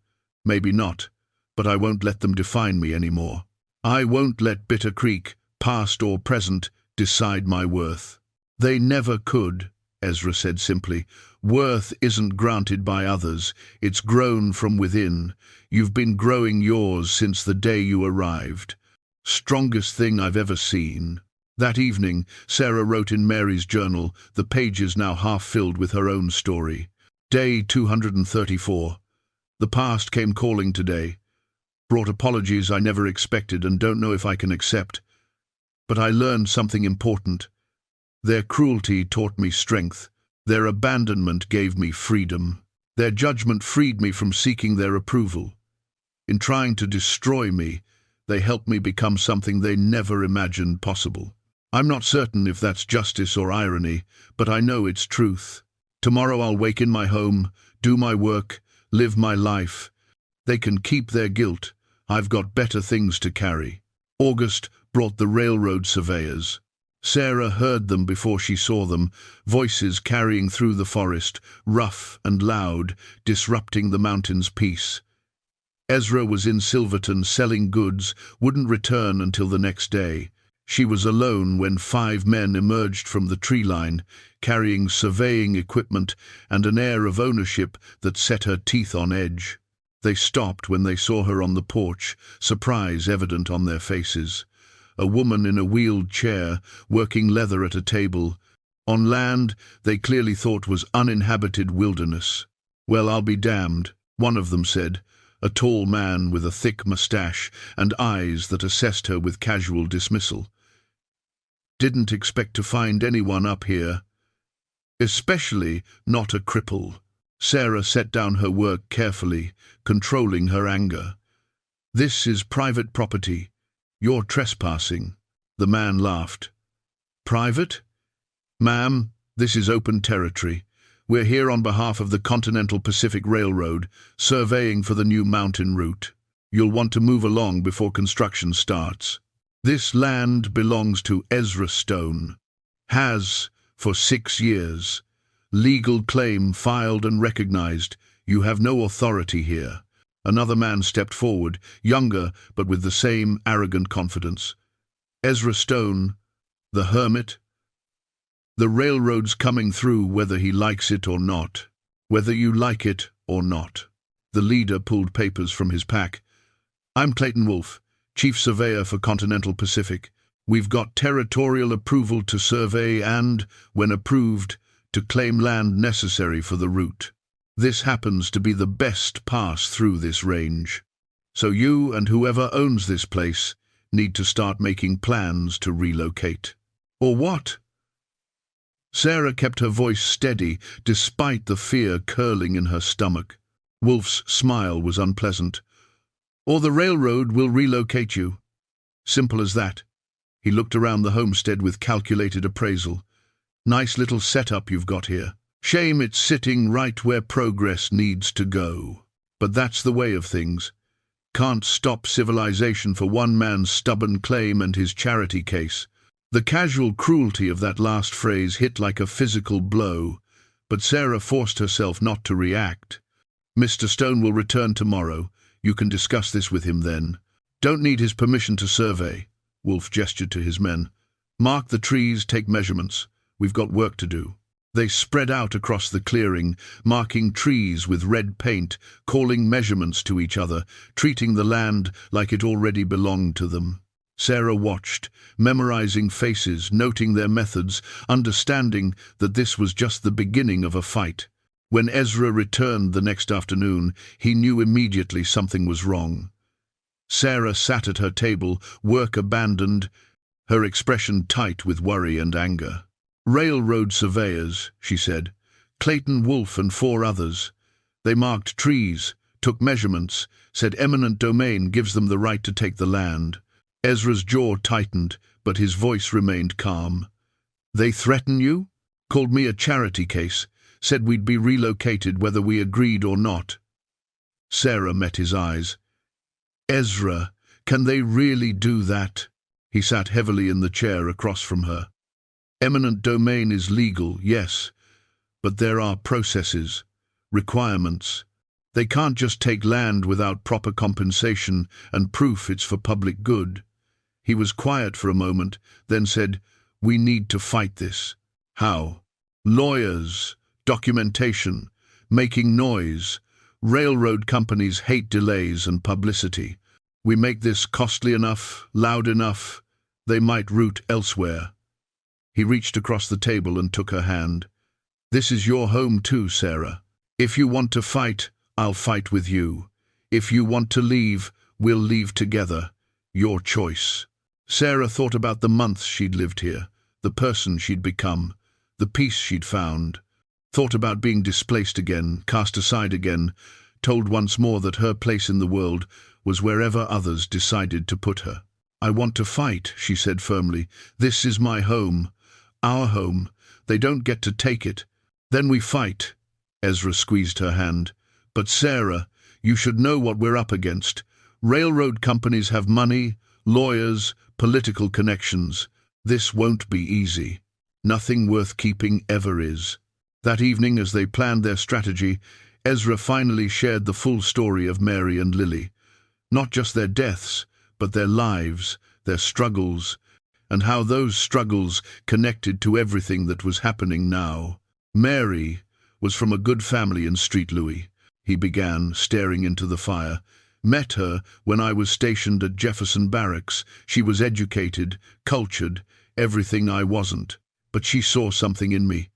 Maybe not, but I won't let them define me anymore. I won't let Bitter Creek, past or present, decide my worth. They never could, Ezra said simply. Worth isn't granted by others, it's grown from within. You've been growing yours since the day you arrived. Strongest thing I've ever seen. That evening, Sarah wrote in Mary's journal, the pages now half filled with her own story. Day 234. The past came calling today. brought apologies I never expected and don't know if I can accept. But I learned something important. Their cruelty taught me strength. Their abandonment gave me freedom. Their judgment freed me from seeking their approval. In trying to destroy me, they helped me become something they never imagined possible. I'm not certain if that's justice or irony, but I know it's truth. Tomorrow I'll wake in my home, do my work, live my life. They can keep their guilt. I've got better things to carry. August brought the railroad surveyors. Sarah heard them before she saw them, voices carrying through the forest, rough and loud, disrupting the mountain's peace. Ezra was in Silverton selling goods, wouldn't return until the next day. She was alone when 5 men emerged from the tree line, carrying surveying equipment and an air of ownership that set her teeth on edge. They stopped when they saw her on the porch, surprise evident on their faces. A woman in a wheeled chair, working leather at a table. On land they clearly thought was uninhabited wilderness. "Well, I'll be damned," one of them said, a tall man with a thick moustache and eyes that assessed her with casual dismissal. "Didn't expect to find anyone up here. Especially not a cripple." Sarah set down her work carefully, controlling her anger. "This is private property. You're trespassing." The man laughed. "Private? Ma'am, this is open territory. We're here on behalf of the Continental Pacific Railroad, surveying for the new mountain route. You'll want to move along before construction starts. This land belongs to Ezra Stone. Has for 6 years. Legal claim filed and recognized. You have no authority here." Another man stepped forward, younger but with the same arrogant confidence. "Ezra Stone, the hermit? The railroad's coming through whether he likes it or not. Whether you like it or not." The leader pulled papers from his pack. "I'm Clayton Wolfe, Chief Surveyor for Continental Pacific. We've got territorial approval to survey and, when approved, to claim land necessary for the route. This happens to be the best pass through this range. So you and whoever owns this place need to start making plans to relocate." "Or what?" Sarah kept her voice steady despite the fear curling in her stomach. Wolfe's smile was unpleasant. "Or the railroad will relocate you. Simple as that." He looked around the homestead with calculated appraisal. "Nice little setup you've got here. Shame it's sitting right where progress needs to go. But that's the way of things. Can't stop civilization for one man's stubborn claim and his charity case." The casual cruelty of that last phrase hit like a physical blow, but Sarah forced herself not to react. "Mr. Stone will return tomorrow. You can discuss this with him then. Don't need his permission to survey." Wolfe gestured to his men. "Mark the trees, take measurements. We've got work to do." They spread out across the clearing, marking trees with red paint, calling measurements to each other, treating the land like it already belonged to them. Sarah watched, memorizing faces, noting their methods, understanding that this was just the beginning of a fight. When Ezra returned the next afternoon, he knew immediately something was wrong. Sarah sat at her table, work abandoned, her expression tight with worry and anger. "Railroad surveyors," she said. "Clayton Wolfe and 4 others. They marked trees, took measurements, said eminent domain gives them the right to take the land." Ezra's jaw tightened, but his voice remained calm. "They threaten you? Called me a charity case, said we'd be relocated whether we agreed or not." Sarah met his eyes. "Ezra, can they really do that?" He sat heavily in the chair across from her. "Eminent domain is legal, yes, but there are processes, requirements. They can't just take land without proper compensation and proof it's for public good." He was quiet for a moment, then said, "We need to fight this." "How?" "Lawyers, documentation, making noise. Railroad companies hate delays and publicity. We make this costly enough, loud enough, they might route elsewhere." He reached across the table and took her hand. "This is your home too, Sarah. If you want to fight, I'll fight with you. If you want to leave, We'll leave together. Your choice." Sarah thought about the months she'd lived here, the person she'd become, the peace she'd found. Thought about being displaced again, cast aside again, told once more that her place in the world was wherever others decided to put her. "I want to fight," she said firmly. "This is my home. Our home. They don't get to take it. Then we fight." Ezra squeezed her hand. "But Sarah, you should know what we're up against. Railroad companies have money, lawyers, political connections. This won't be easy. Nothing worth keeping ever is." That evening, as they planned their strategy, Ezra finally shared the full story of Mary and Lily. Not just their deaths, but their lives, their struggles, and how those struggles connected to everything that was happening now. "Mary was from a good family in Street Louis," he began, staring into the fire. "Met her when I was stationed at Jefferson Barracks. She was educated, cultured, everything I wasn't. But she saw something in me,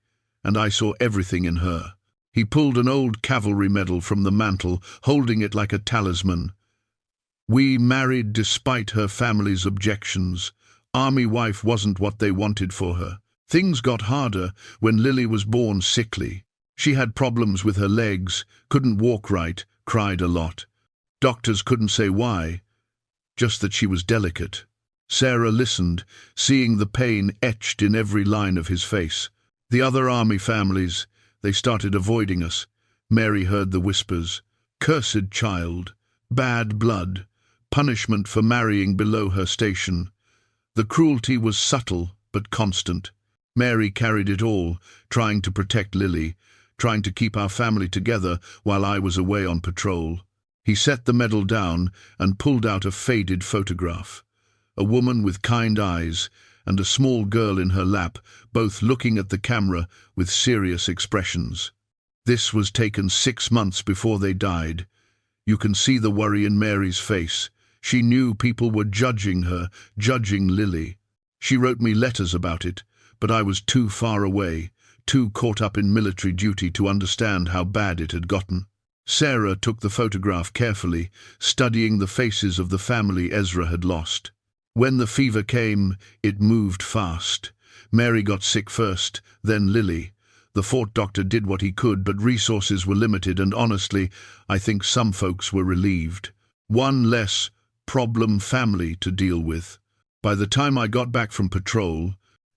and I saw everything in her." He pulled an old cavalry medal from the mantel, holding it like a talisman. "We married despite her family's objections. Army wife wasn't what they wanted for her. Things got harder when Lily was born sickly. She had problems with her legs, couldn't walk right, cried a lot. Doctors couldn't say why, just that she was delicate." Sarah listened, seeing the pain etched in every line of his face. "The other army families, they started avoiding us." Mary heard the whispers. "Cursed child, bad blood, punishment for marrying below her station." The cruelty was subtle but constant. Mary carried it all, trying to protect Lily, trying to keep our family together while I was away on patrol. He set the medal down and pulled out a faded photograph. A woman with kind eyes and a small girl in her lap, both looking at the camera with serious expressions. This was taken 6 months before they died. You can see the worry in Mary's face. She knew people were judging her, judging Lily. She wrote me letters about it, but I was too far away, too caught up in military duty to understand how bad it had gotten. Sarah took the photograph carefully, studying the faces of the family Ezra had lost. When the fever came, it moved fast. Mary got sick first, then Lily. The fort doctor did what he could, but resources were limited, and honestly, I think some folks were relieved. One less problem family to deal with. By the time I got back from patrol,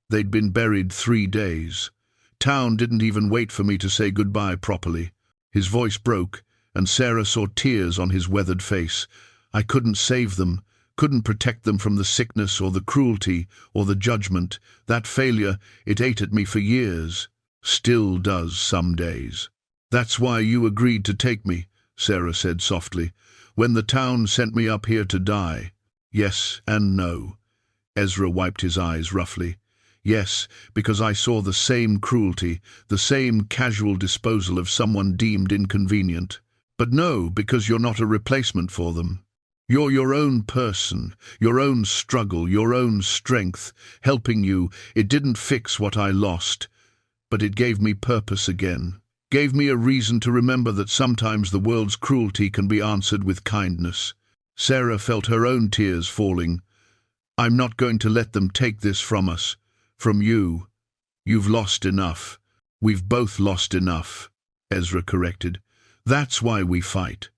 they'd been buried 3 days. Town didn't even wait for me to say goodbye properly. His voice broke, and Sarah saw tears on his weathered face. I couldn't save them, couldn't protect them from the sickness or the cruelty or the judgment. That failure, it ate at me for years. Still does some days. "That's why you agreed to take me," Sarah said softly, "when the town sent me up here to die." "Yes and no." Ezra wiped his eyes roughly. "Yes, because I saw the same cruelty, the same casual disposal of someone deemed inconvenient. But no, because you're not a replacement for them. You're your own person, your own struggle, your own strength, helping you. It didn't fix what I lost, but it gave me purpose again. Gave me a reason to remember that sometimes the world's cruelty can be answered with kindness." Sarah felt her own tears falling. "I'm not going to let them take this from us. From you. You've lost enough. We've both lost enough," Ezra corrected. "That's why we fight.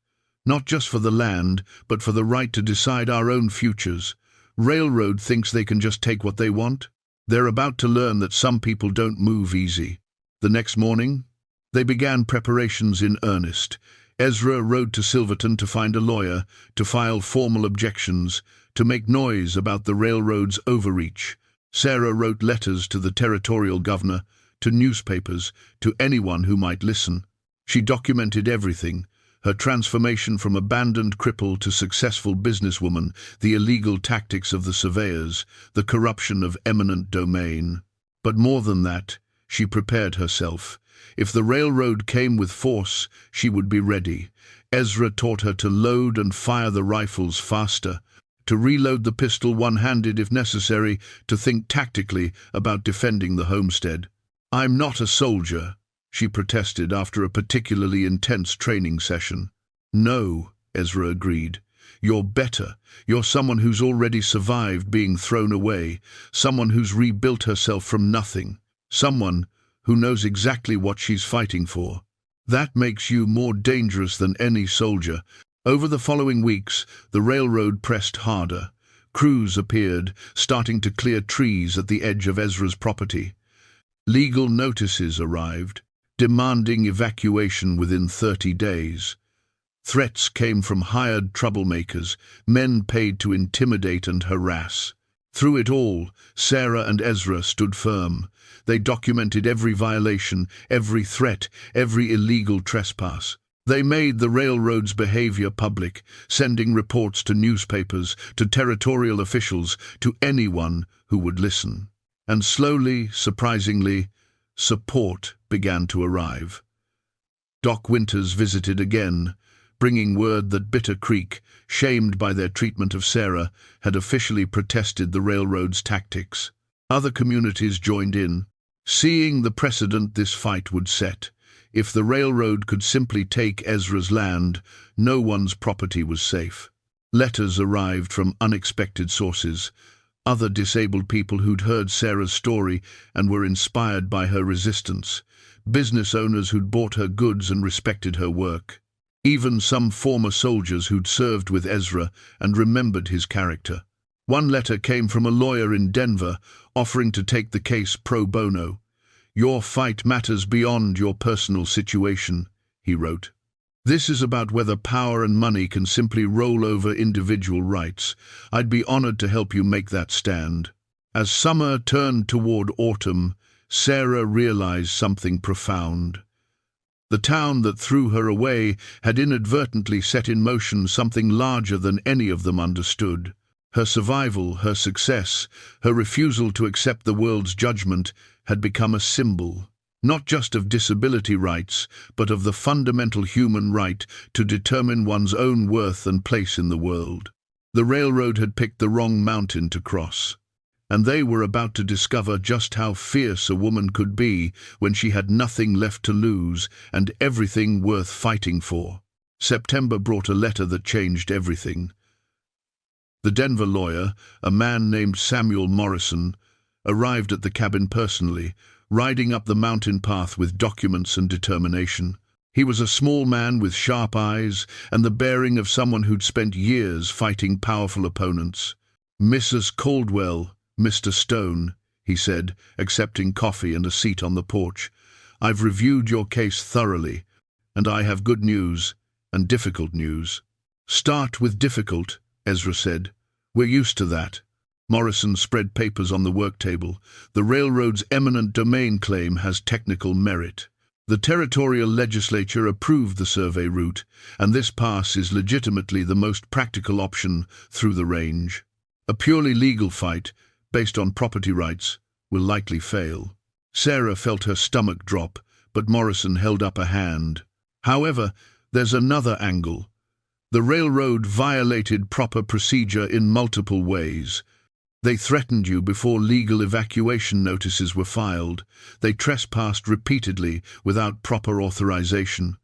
Not just for the land, but for the right to decide our own futures. Railroad thinks they can just take what they want. They're about to learn that some people don't move easy." The next morning, they began preparations in earnest. Ezra rode to Silverton to find a lawyer, to file formal objections, to make noise about the railroad's overreach. Sarah wrote letters to the territorial governor, to newspapers, to anyone who might listen. She documented everything: her transformation from abandoned cripple to successful businesswoman, the illegal tactics of the surveyors, the corruption of eminent domain. But more than that, she prepared herself. If the railroad came with force, she would be ready. Ezra taught her to load and fire the rifles faster, to reload the pistol one-handed if necessary, to think tactically about defending the homestead. "I'm not a soldier," she protested after a particularly intense training session. "No," Ezra agreed, You're better. You're someone who's already survived being thrown away, someone who's rebuilt herself from nothing, someone who knows exactly what she's fighting for. That makes you more dangerous than any soldier. Over the following weeks, the railroad pressed harder. Crews appeared, starting to clear trees at the edge of Ezra's property. Legal notices arrived, demanding evacuation within 30 days. Threats came from hired troublemakers, men paid to intimidate and harass. Through it all, Sarah and Ezra stood firm. They documented every violation, every threat, every illegal trespass. They made the railroad's behavior public, sending reports to newspapers, to territorial officials, to anyone who would listen. And slowly, surprisingly, support began to arrive. Doc Winters visited again, bringing word that Bitter Creek, shamed by their treatment of Sarah, had officially protested the railroad's tactics. Other communities joined in, seeing the precedent this fight would set. If the railroad could simply take Ezra's land, no one's property was safe. Letters arrived from unexpected sources, other disabled people who'd heard Sarah's story and were inspired by her resistance, business owners who'd bought her goods and respected her work. Even some former soldiers who'd served with Ezra and remembered his character. One letter came from a lawyer in Denver offering to take the case pro bono. "Your fight matters beyond your personal situation," he wrote. "This is about whether power and money can simply roll over individual rights. I'd be honored to help you make that stand." As summer turned toward autumn, Sarah realized something profound. The town that threw her away had inadvertently set in motion something larger than any of them understood. Her survival, her success, her refusal to accept the world's judgment had become a symbol, not just of disability rights, but of the fundamental human right to determine one's own worth and place in the world. The railroad had picked the wrong mountain to cross, and they were about to discover just how fierce a woman could be when she had nothing left to lose and everything worth fighting for. September brought a letter that changed everything. The Denver lawyer, a man named Samuel Morrison, arrived at the cabin personally, riding up the mountain path with documents and determination. He was a small man with sharp eyes and the bearing of someone who'd spent years fighting powerful opponents. "Mrs. Caldwell, Mr. Stone," he said, accepting coffee and a seat on the porch. "I've reviewed your case thoroughly, and I have good news and difficult news." "Start with difficult," Ezra said. "We're used to that." Morrison spread papers on the work table. "The railroad's eminent domain claim has technical merit. The territorial legislature approved the survey route, and this pass is legitimately the most practical option through the range. A purely legal fight, based on property rights, will likely fail." Sarah felt her stomach drop, but Morrison held up a hand. "However, there's another angle. The railroad violated proper procedure in multiple ways. They threatened you before legal evacuation notices were filed. They trespassed repeatedly without proper authorization.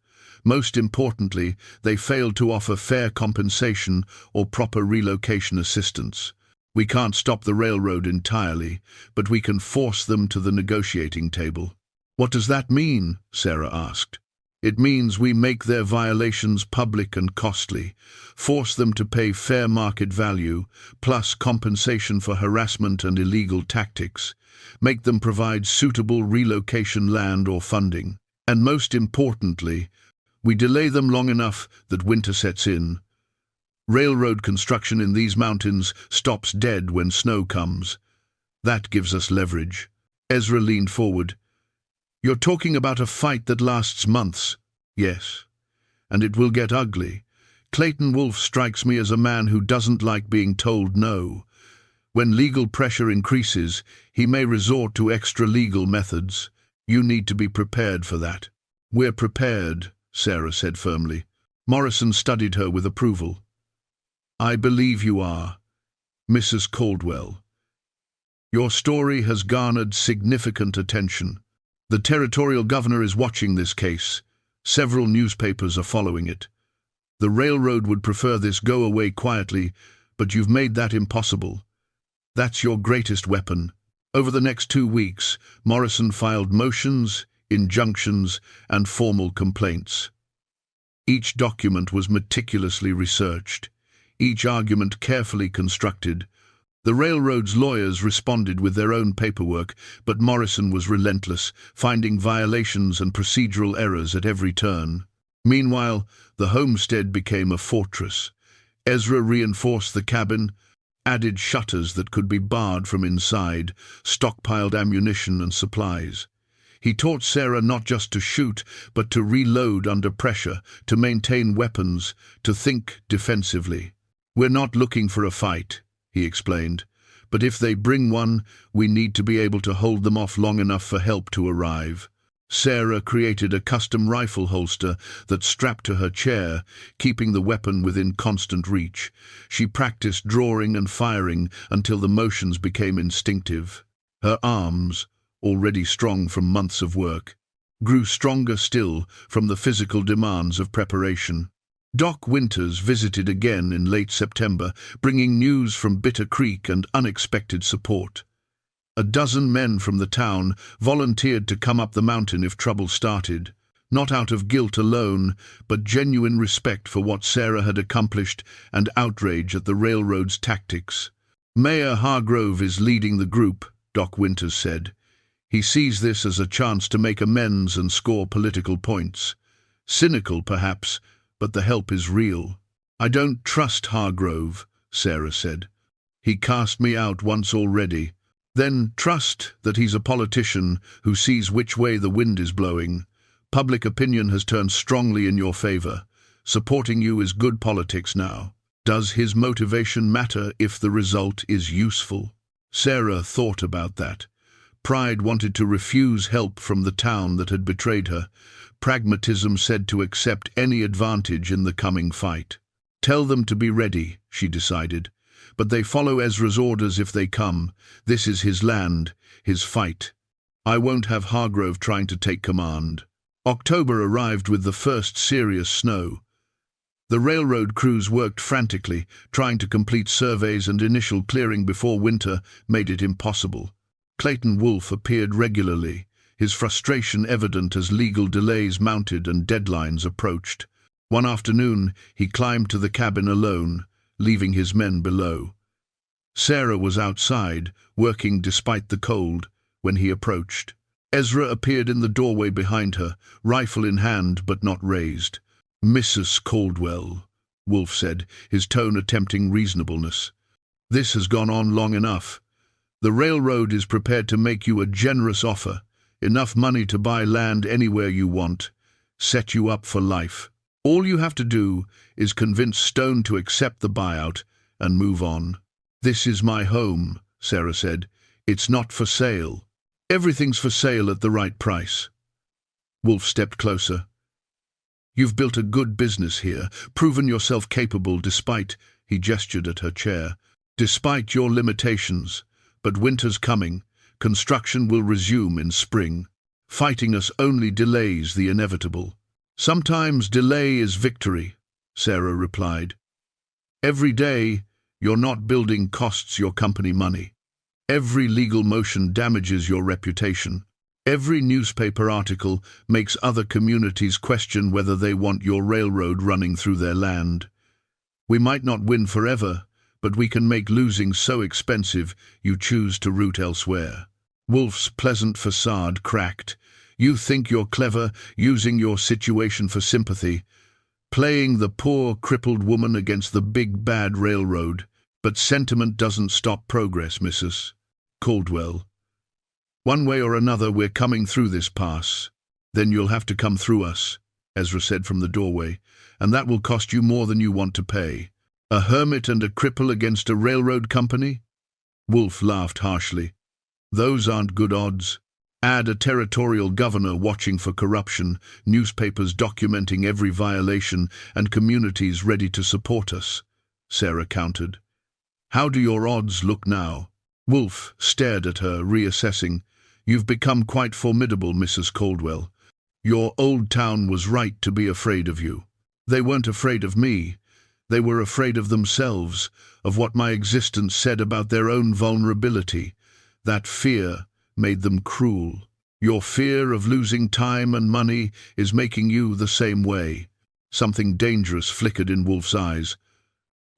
Most importantly, they failed to offer fair compensation or proper relocation assistance. We can't stop the railroad entirely, but we can force them to the negotiating table." "What does that mean?" Sarah asked. "It means we make their violations public and costly, force them to pay fair market value, plus compensation for harassment and illegal tactics, make them provide suitable relocation land or funding, and most importantly, we delay them long enough that winter sets in. Railroad construction in these mountains stops dead when snow comes. That gives us leverage." Ezra leaned forward. "You're talking about a fight that lasts months." "Yes, and it will get ugly. Clayton Wolfe strikes me as a man who doesn't like being told no. When legal pressure increases, he may resort to extra-legal methods. You need to be prepared for that." "We're prepared," Sarah said firmly. Morrison studied her with approval. "I believe you are, Mrs. Caldwell. Your story has garnered significant attention. The territorial governor is watching this case. Several newspapers are following it. The railroad would prefer this go away quietly, but you've made that impossible. That's your greatest weapon. Over the next 2 weeks, Morrison filed motions, injunctions, and formal complaints. Each document was meticulously researched, each argument carefully constructed. The railroad's lawyers responded with their own paperwork, but Morrison was relentless, finding violations and procedural errors at every turn. Meanwhile, the homestead became a fortress. Ezra reinforced the cabin, added shutters that could be barred from inside, stockpiled ammunition and supplies. He taught Sarah not just to shoot, but to reload under pressure, to maintain weapons, to think defensively. "We're not looking for a fight," he explained, "but if they bring one, we need to be able to hold them off long enough for help to arrive." Sarah created a custom rifle holster that strapped to her chair, keeping the weapon within constant reach. She practiced drawing and firing until the motions became instinctive. Her arms, already strong from months of work, grew stronger still from the physical demands of preparation. Doc Winters visited again in late September, bringing news from Bitter Creek and unexpected support. A dozen men from the town volunteered to come up the mountain if trouble started, not out of guilt alone, but genuine respect for what Sarah had accomplished and outrage at the railroad's tactics. "Mayor Hargrove is leading the group," Doc Winters said. "He sees this as a chance to make amends and score political points. Cynical, perhaps, but the help is real." "I don't trust Hargrove," Sarah said. "He cast me out once already." "Then trust that he's a politician who sees which way the wind is blowing. Public opinion has turned strongly in your favor. Supporting you is good politics now. Does his motivation matter if the result is useful?" Sarah thought about that. Pride wanted to refuse help from the town that had betrayed her. Pragmatism said to accept any advantage in the coming fight. "Tell them to be ready," she decided. "But they follow Ezra's orders if they come. This is his land, his fight. I won't have Hargrove trying to take command." October arrived with the first serious snow. The railroad crews worked frantically, trying to complete surveys and initial clearing before winter made it impossible. Clayton Wolfe appeared regularly, his frustration evident as legal delays mounted and deadlines approached. One afternoon, he climbed to the cabin alone, leaving his men below. Sarah was outside, working despite the cold, when he approached. Ezra appeared in the doorway behind her, rifle in hand but not raised. "Mrs. Caldwell," Wolfe said, his tone attempting reasonableness. "This has gone on long enough. The railroad is prepared to make you a generous offer, enough money to buy land anywhere you want, set you up for life. All you have to do is convince Stone to accept the buyout and move on." "This is my home," Sarah said. "It's not for sale." "Everything's for sale at the right price." Wolfe stepped closer. "You've built a good business here, proven yourself capable despite," he gestured at her chair, "despite your limitations. But winter's coming. Construction will resume in spring. Fighting us only delays the inevitable." "Sometimes delay is victory," Sarah replied. "Every day you're not building costs your company money. Every legal motion damages your reputation. Every newspaper article makes other communities question whether they want your railroad running through their land. We might not win forever, but we can make losing so expensive you choose to root elsewhere." Wolfe's pleasant facade cracked. "You think you're clever, using your situation for sympathy, playing the poor, crippled woman against the big, bad railroad. But sentiment doesn't stop progress, Mrs. Caldwell. One way or another, we're coming through this pass. Then you'll have to come through us," Ezra said from the doorway, "and that will cost you more than you want to pay. A hermit and a cripple against a railroad company?" Wolfe laughed harshly. "Those aren't good odds. Add a territorial governor watching for corruption, newspapers documenting every violation, and communities ready to support us," Sarah countered. "How do your odds look now?" Wolfe stared at her, reassessing. "You've become quite formidable, Mrs. Caldwell. Your old town was right to be afraid of you." They weren't afraid of me. They were afraid of themselves, of what my existence said about their own vulnerability. That fear made them cruel. Your fear of losing time and money is making you the same way. Something dangerous flickered in Wolf's eyes.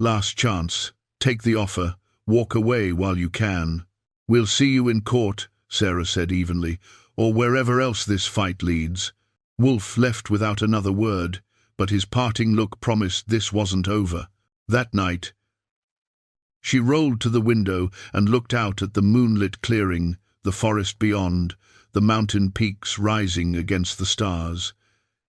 Last chance. Take the offer. Walk away while you can. We'll see you in court, Sarah said evenly, or wherever else this fight leads. Wolf left without another word, but his parting look promised this wasn't over. That night, she rolled to the window and looked out at the moonlit clearing, the forest beyond, the mountain peaks rising against the stars.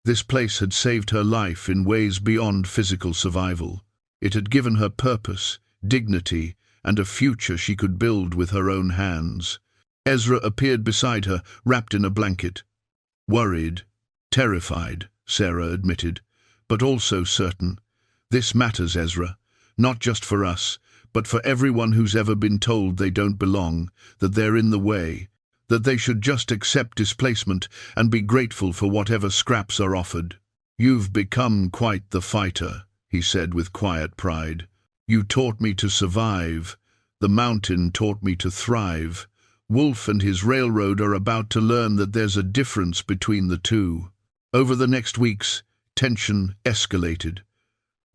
This place had saved her life in ways beyond physical survival. It had given her purpose, dignity, and a future she could build with her own hands. Ezra appeared beside her, wrapped in a blanket. Worried, terrified, Sarah admitted, but also certain. This matters, Ezra, not just for us, but for everyone who's ever been told they don't belong, that they're in the way, that they should just accept displacement and be grateful for whatever scraps are offered. You've become quite the fighter, he said with quiet pride. You taught me to survive. The mountain taught me to thrive. Wolf and his railroad are about to learn that there's a difference between the two. Over the next weeks, tension escalated.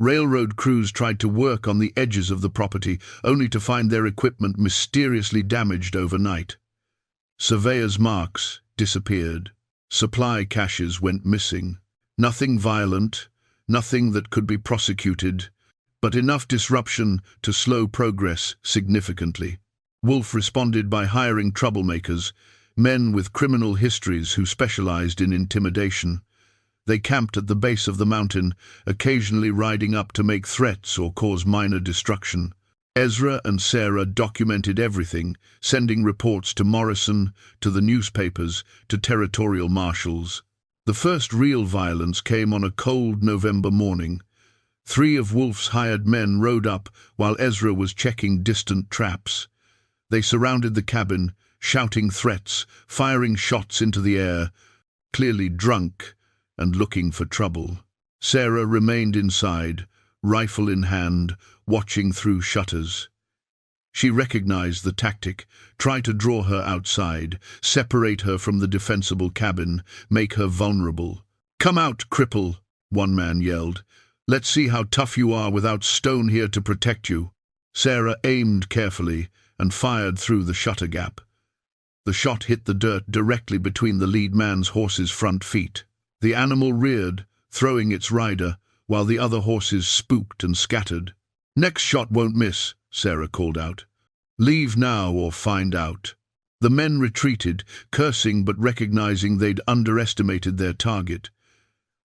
Railroad crews tried to work on the edges of the property, only to find their equipment mysteriously damaged overnight. Surveyors' marks disappeared. Supply caches went missing. Nothing violent, nothing that could be prosecuted, but enough disruption to slow progress significantly. Wolf responded by hiring troublemakers, men with criminal histories who specialized in intimidation. They camped at the base of the mountain, occasionally riding up to make threats or cause minor destruction. Ezra and Sarah documented everything, sending reports to Morrison, to the newspapers, to territorial marshals. The first real violence came on a cold November morning. 3 of Wolf's hired men rode up while Ezra was checking distant traps. They surrounded the cabin, shouting threats, firing shots into the air, clearly drunk and looking for trouble. Sarah remained inside, rifle in hand, watching through shutters. She recognized the tactic, try to draw her outside, separate her from the defensible cabin, make her vulnerable. "Come out, cripple," one man yelled. "Let's see how tough you are without Stone here to protect you." Sarah aimed carefully and fired through the shutter gap. The shot hit the dirt directly between the lead man's horse's front feet. The animal reared, throwing its rider, while the other horses spooked and scattered. "Next shot won't miss," Sarah called out. "Leave now or find out." The men retreated, cursing but recognizing they'd underestimated their target.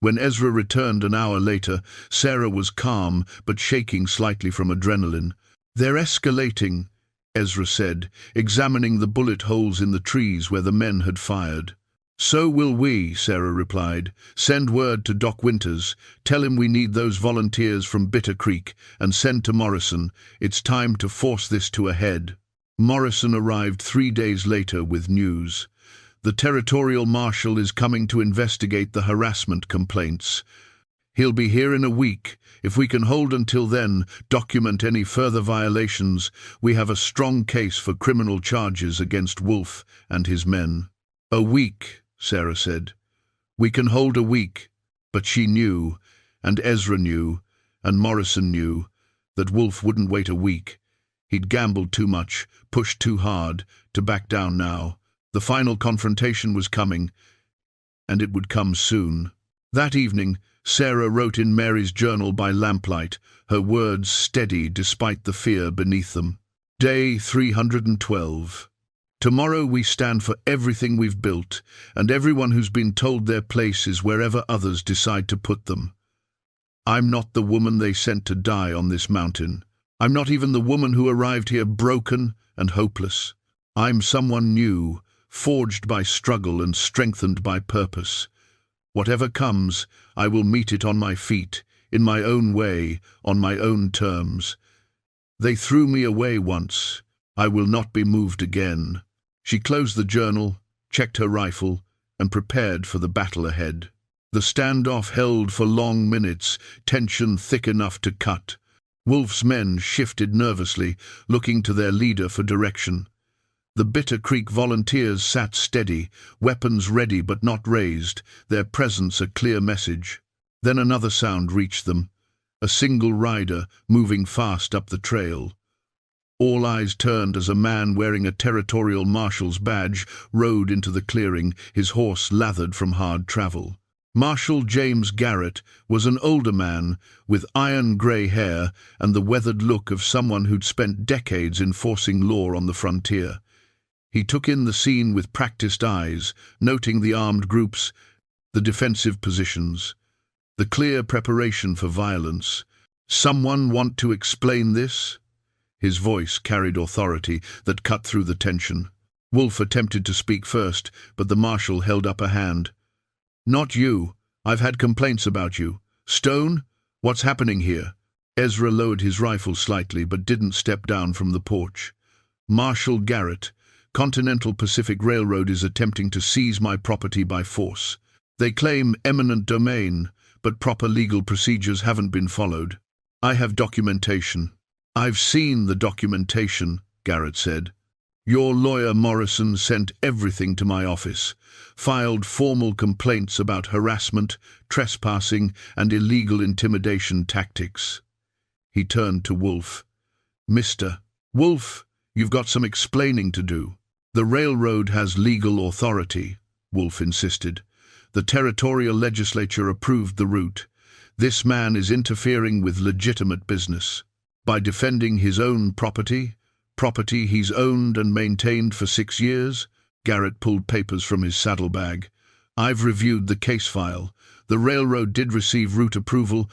When Ezra returned an hour later, Sarah was calm but shaking slightly from adrenaline. "They're escalating," Ezra said, examining the bullet holes in the trees where the men had fired. "So will we," Sarah replied. "Send word to Doc Winters. Tell him we need those volunteers from Bitter Creek, and send to Morrison. It's time to force this to a head." Morrison arrived 3 days later with news. "The territorial marshal is coming to investigate the harassment complaints. He'll be here in a week. If we can hold until then, document any further violations, we have a strong case for criminal charges against Wolf and his men." "A week," Sarah said. "We can hold a week." But she knew, and Ezra knew, and Morrison knew, that Wolf wouldn't wait a week. He'd gambled too much, pushed too hard, to back down now. The final confrontation was coming, and it would come soon. That evening, Sarah wrote in Mary's journal by lamplight, her words steady despite the fear beneath them. Day 312. Tomorrow we stand for everything we've built, and everyone who's been told their place is wherever others decide to put them. I'm not the woman they sent to die on this mountain. I'm not even the woman who arrived here broken and hopeless. I'm someone new, forged by struggle and strengthened by purpose. Whatever comes, I will meet it on my feet, in my own way, on my own terms. They threw me away once. I will not be moved again. She closed the journal, checked her rifle, and prepared for the battle ahead. The standoff held for long minutes, tension thick enough to cut. Wolf's men shifted nervously, looking to their leader for direction. The Bitter Creek volunteers sat steady, weapons ready but not raised, their presence a clear message. Then another sound reached them, a single rider moving fast up the trail. All eyes turned as a man wearing a territorial marshal's badge rode into the clearing, his horse lathered from hard travel. Marshal James Garrett was an older man with iron-grey hair and the weathered look of someone who'd spent decades enforcing law on the frontier. He took in the scene with practiced eyes, noting the armed groups, the defensive positions, the clear preparation for violence. "Someone want to explain this?" His voice carried authority that cut through the tension. Wolf attempted to speak first, but the marshal held up a hand. "Not you. I've had complaints about you. Stone, what's happening here?" Ezra lowered his rifle slightly, but didn't step down from the porch. "Marshal Garrett, Continental Pacific Railroad is attempting to seize my property by force. They claim eminent domain, but proper legal procedures haven't been followed. I have documentation." "I've seen the documentation," Garrett said. "Your lawyer Morrison sent everything to my office, filed formal complaints about harassment, trespassing, and illegal intimidation tactics." He turned to Wolf. "Mr. Wolf, you've got some explaining to do." "The railroad has legal authority," Wolf insisted. "The territorial legislature approved the route. This man is interfering with legitimate business. By defending his own property he's owned and maintained for 6 years, Garrett pulled papers from his saddlebag. "I've reviewed the case file. The railroad did receive route approval,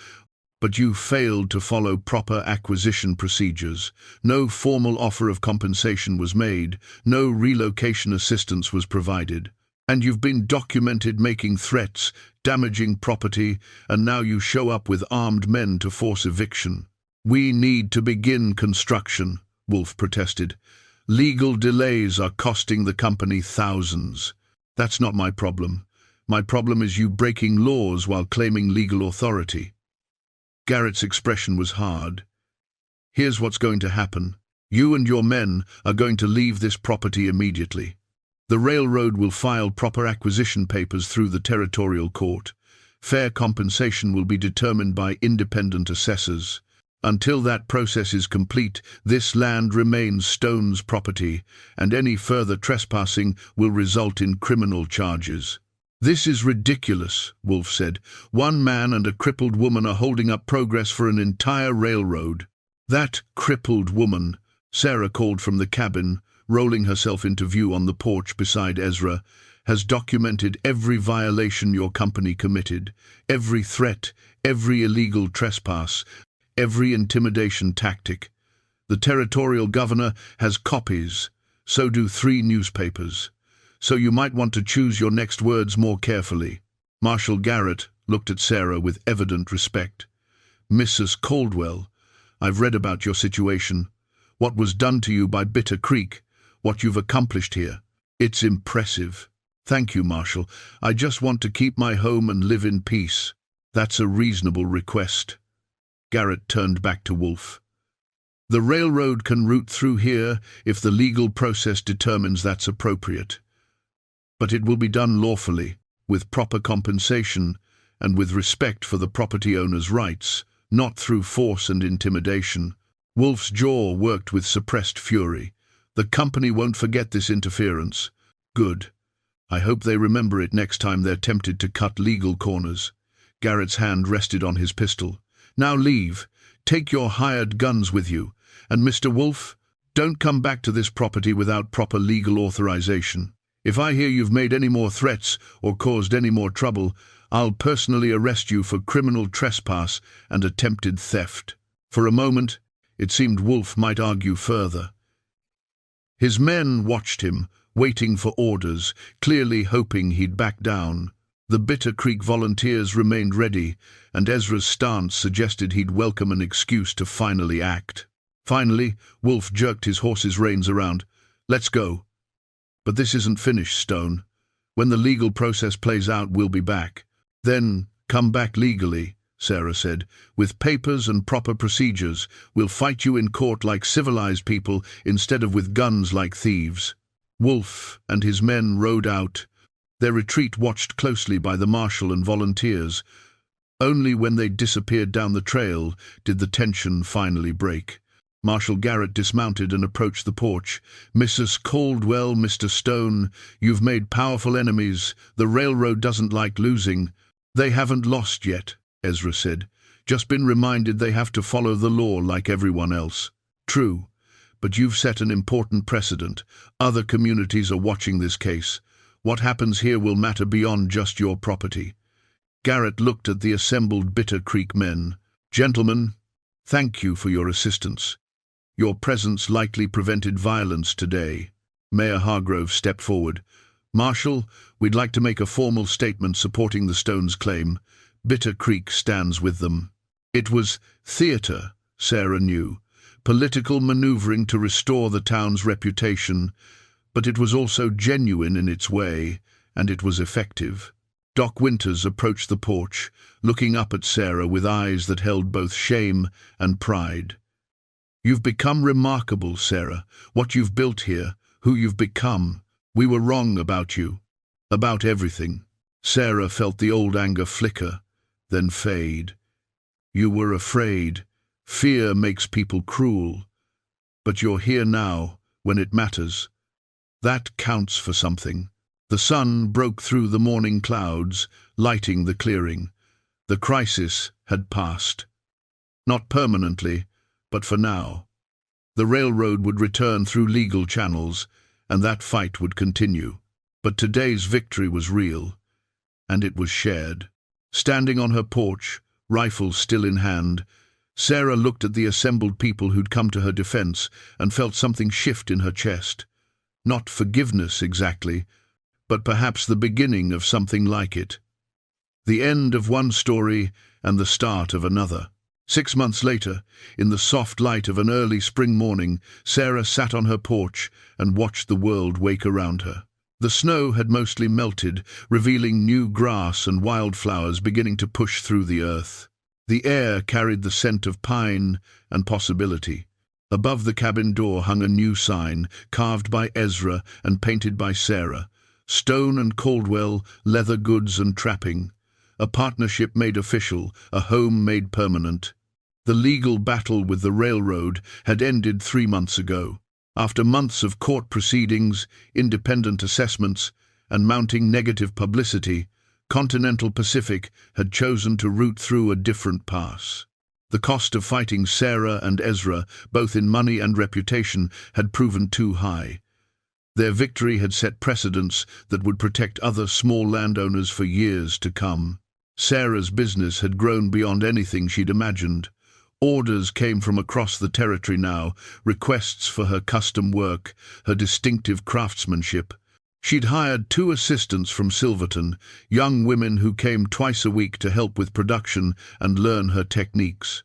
but you failed to follow proper acquisition procedures. No formal offer of compensation was made, no relocation assistance was provided. And you've been documented making threats, damaging property, and now you show up with armed men to force eviction." "We need to begin construction," Wolf protested. "Legal delays are costing the company thousands." "That's not my problem. My problem is you breaking laws while claiming legal authority." Garrett's expression was hard. "Here's what's going to happen. You and your men are going to leave this property immediately. The railroad will file proper acquisition papers through the territorial court. Fair compensation will be determined by independent assessors. Until that process is complete, this land remains Stone's property, and any further trespassing will result in criminal charges." "This is ridiculous," Wolf said. "One man and a crippled woman are holding up progress for an entire railroad." "That crippled woman," Sarah called from the cabin, rolling herself into view on the porch beside Ezra, "has documented every violation your company committed, every threat, every illegal trespass, every intimidation tactic. The territorial governor has copies, so do 3 newspapers. So you might want to choose your next words more carefully." Marshal Garrett looked at Sarah with evident respect. "Mrs. Caldwell, I've read about your situation, what was done to you by Bitter Creek, what you've accomplished here. It's impressive." "Thank you, Marshal. I just want to keep my home and live in peace." "That's a reasonable request." Garrett turned back to Wolf. "The railroad can route through here if the legal process determines that's appropriate. But it will be done lawfully, with proper compensation, and with respect for the property owner's rights, not through force and intimidation." Wolf's jaw worked with suppressed fury. "The company won't forget this interference." "Good. I hope they remember it next time they're tempted to cut legal corners." Garrett's hand rested on his pistol. "Now leave. Take your hired guns with you. And Mr. Wolf, don't come back to this property without proper legal authorization. If I hear you've made any more threats or caused any more trouble, I'll personally arrest you for criminal trespass and attempted theft." For a moment, it seemed Wolf might argue further. His men watched him, waiting for orders, clearly hoping he'd back down. The Bitter Creek volunteers remained ready, and Ezra's stance suggested he'd welcome an excuse to finally act. Finally, Wolf jerked his horse's reins around. "Let's go." "But this isn't finished, Stone. When the legal process plays out, we'll be back." Then come back legally, Sarah said. With papers and proper procedures, we'll fight you in court like civilized people instead of with guns like thieves. Wolf and his men rode out, their retreat watched closely by the marshal and volunteers. Only when they disappeared down the trail did the tension finally break. Marshal Garrett dismounted and approached the porch. "Mrs. Caldwell, Mr. Stone, you've made powerful enemies. The railroad doesn't like losing." "They haven't lost yet," Ezra said. "Just been reminded they have to follow the law like everyone else." "True, but you've set an important precedent. Other communities are watching this case. What happens here will matter beyond just your property." Garrett looked at the assembled Bitter Creek men. "Gentlemen, thank you for your assistance. Your presence likely prevented violence today." Mayor Hargrove stepped forward. "Marshal, we'd like to make a formal statement supporting the Stones' claim. Bitter Creek stands with them." It was theater, Sarah knew, political maneuvering to restore the town's reputation, but it was also genuine in its way, and it was effective. Doc Winters approached the porch, looking up at Sarah with eyes that held both shame and pride. "You've become remarkable, Sarah. What you've built here, who you've become. We were wrong about you. About everything." Sarah felt the old anger flicker, then fade. "You were afraid. Fear makes people cruel. But you're here now, when it matters. That counts for something." The sun broke through the morning clouds, lighting the clearing. The crisis had passed. Not permanently, but for now. The railroad would return through legal channels, and that fight would continue. But today's victory was real, and it was shared. Standing on her porch, rifle still in hand, Sarah looked at the assembled people who'd come to her defense and felt something shift in her chest. Not forgiveness exactly, but perhaps the beginning of something like it. The end of one story and the start of another. 6 months later, in the soft light of an early spring morning, Sarah sat on her porch and watched the world wake around her. The snow had mostly melted, revealing new grass and wildflowers beginning to push through the earth. The air carried the scent of pine and possibility. Above the cabin door hung a new sign, carved by Ezra and painted by Sarah. "Stone and Caldwell, leather goods and trapping." A partnership made official, a home made permanent. The legal battle with the railroad had ended 3 months ago. After months of court proceedings, independent assessments, and mounting negative publicity, Continental Pacific had chosen to route through a different pass. The cost of fighting Sarah and Ezra, both in money and reputation, had proven too high. Their victory had set precedents that would protect other small landowners for years to come. Sarah's business had grown beyond anything she'd imagined. Orders came from across the territory now, requests for her custom work, her distinctive craftsmanship. She'd hired 2 assistants from Silverton, young women who came twice a week to help with production and learn her techniques.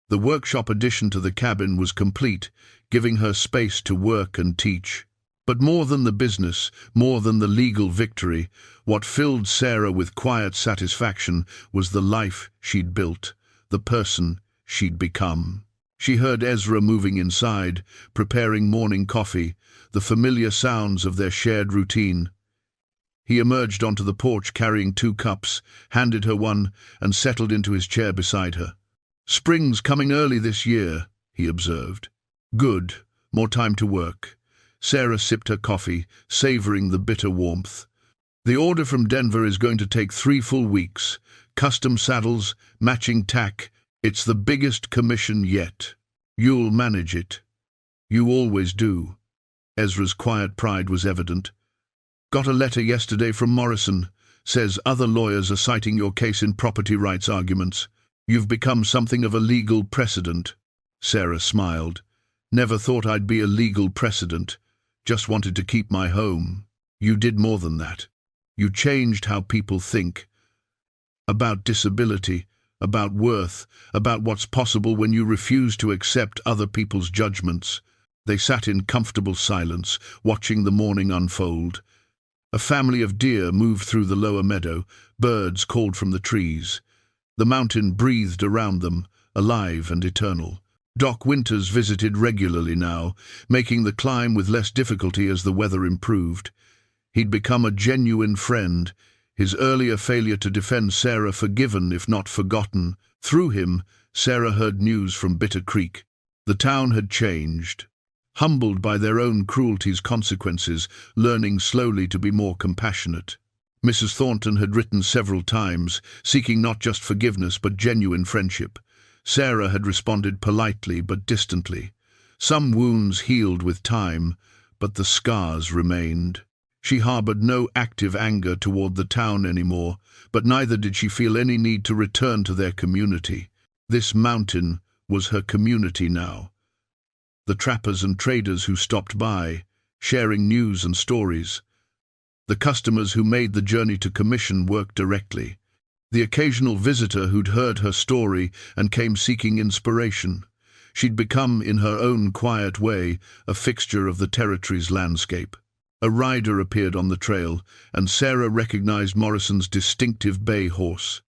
The workshop addition to the cabin was complete, giving her space to work and teach. But more than the business, more than the legal victory, what filled Sarah with quiet satisfaction was the life she'd built, the person she'd become. She heard Ezra moving inside, preparing morning coffee, the familiar sounds of their shared routine. He emerged onto the porch carrying 2 cups, handed her one, and settled into his chair beside her. "Spring's coming early this year," he observed. "Good, more time to work." Sarah sipped her coffee, savoring the bitter warmth. "The order from Denver is going to take 3 full weeks. Custom saddles, matching tack. It's the biggest commission yet. You'll manage it. You always do." Ezra's quiet pride was evident. "Got a letter yesterday from Morrison. Says other lawyers are citing your case in property rights arguments. You've become something of a legal precedent." Sarah smiled. "Never thought I'd be a legal precedent. Just wanted to keep my home." "You did more than that. You changed how people think. About disability, about worth, about what's possible when you refuse to accept other people's judgments." They sat in comfortable silence, watching the morning unfold. A family of deer moved through the lower meadow, birds called from the trees. The mountain breathed around them, alive and eternal. Doc Winters visited regularly now, making the climb with less difficulty as the weather improved. He'd become a genuine friend, his earlier failure to defend Sarah forgiven if not forgotten. Through him, Sarah heard news from Bitter Creek. The town had changed. Humbled by their own cruelty's consequences, learning slowly to be more compassionate. Mrs. Thornton had written several times, seeking not just forgiveness but genuine friendship. Sarah had responded politely but distantly. Some wounds healed with time, but the scars remained. She harbored no active anger toward the town anymore, but neither did she feel any need to return to their community. This mountain was her community now. The trappers and traders who stopped by, sharing news and stories. The customers who made the journey to commission work directly. The occasional visitor who'd heard her story and came seeking inspiration. She'd become, in her own quiet way, a fixture of the territory's landscape. A rider appeared on the trail, and Sarah recognized Morrison's distinctive bay horse.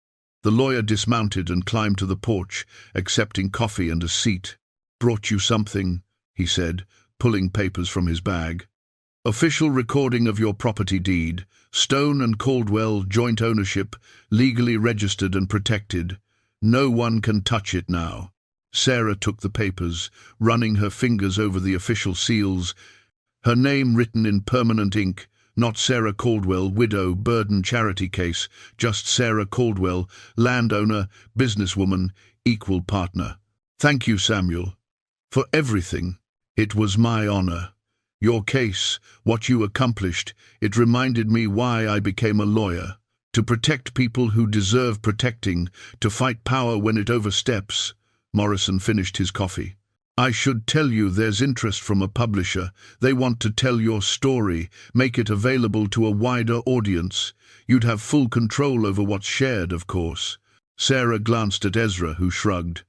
The lawyer dismounted and climbed to the porch, accepting coffee and a seat. "Brought you something," he said, pulling papers from his bag. "Official recording of your property deed, Stone and Caldwell joint ownership, legally registered and protected. No one can touch it now." Sarah took the papers, running her fingers over the official seals, her name written in permanent ink, not Sarah Caldwell, widow, burden charity case, just Sarah Caldwell, landowner, businesswoman, equal partner. "Thank you, Samuel, for everything. It was my honor. Your case, what you accomplished, it reminded me why I became a lawyer. To protect people who deserve protecting, to fight power when it oversteps." Morrison finished his coffee. "I should tell you there's interest from a publisher. They want to tell your story, make it available to a wider audience. You'd have full control over what's shared, of course." Sarah glanced at Ezra, who shrugged.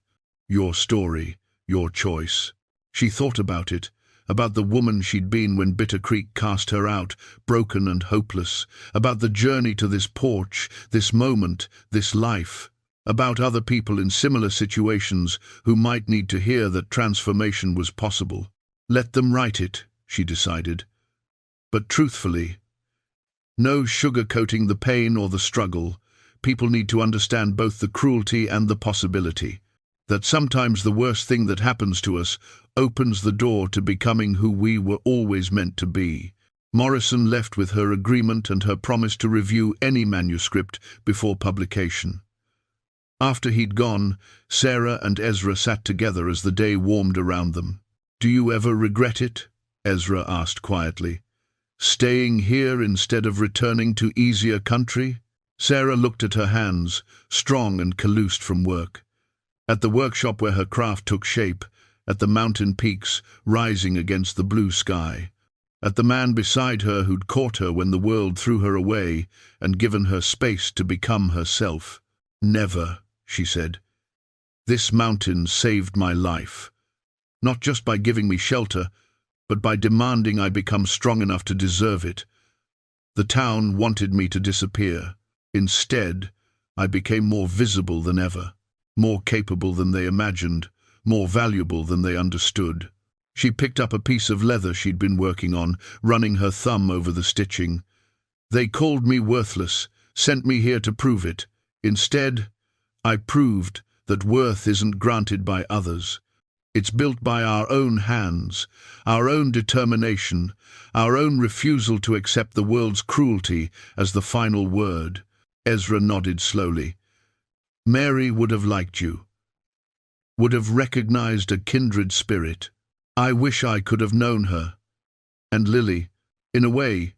"Your story, your choice." She thought about it, about the woman she'd been when Bitter Creek cast her out, broken and hopeless, about the journey to this porch, this moment, this life, about other people in similar situations who might need to hear that transformation was possible. Let them write it, she decided. But truthfully, no sugarcoating the pain or the struggle. People need to understand both the cruelty and the possibility. That sometimes the worst thing that happens to us opens the door to becoming who we were always meant to be. Morrison left with her agreement and her promise to review any manuscript before publication. After he'd gone, Sarah and Ezra sat together as the day warmed around them. "Do you ever regret it?" Ezra asked quietly. "Staying here instead of returning to easier country?" Sarah looked at her hands, strong and calloused from work. At the workshop where her craft took shape, at the mountain peaks rising against the blue sky, at the man beside her who'd caught her when the world threw her away and given her space to become herself. "Never," she said. "This mountain saved my life. Not just by giving me shelter, but by demanding I become strong enough to deserve it. The town wanted me to disappear. Instead, I became more visible than ever, more capable than they imagined, more valuable than they understood." She picked up a piece of leather she'd been working on, running her thumb over the stitching. "They called me worthless, sent me here to prove it. Instead, I proved that worth isn't granted by others. It's built by our own hands, our own determination, our own refusal to accept the world's cruelty as the final word." Ezra nodded slowly. "Mary would have liked you, would have recognized a kindred spirit. I wish I could have known her. And Lily, in a way,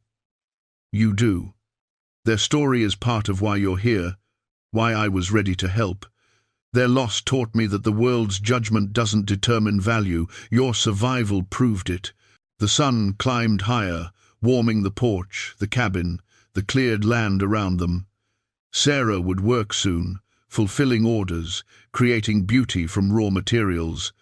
you do. Their story is part of why you're here, why I was ready to help. Their loss taught me that the world's judgment doesn't determine value. Your survival proved it." The sun climbed higher, warming the porch, the cabin, the cleared land around them. Sarah would work soon, fulfilling orders, creating beauty from raw materials,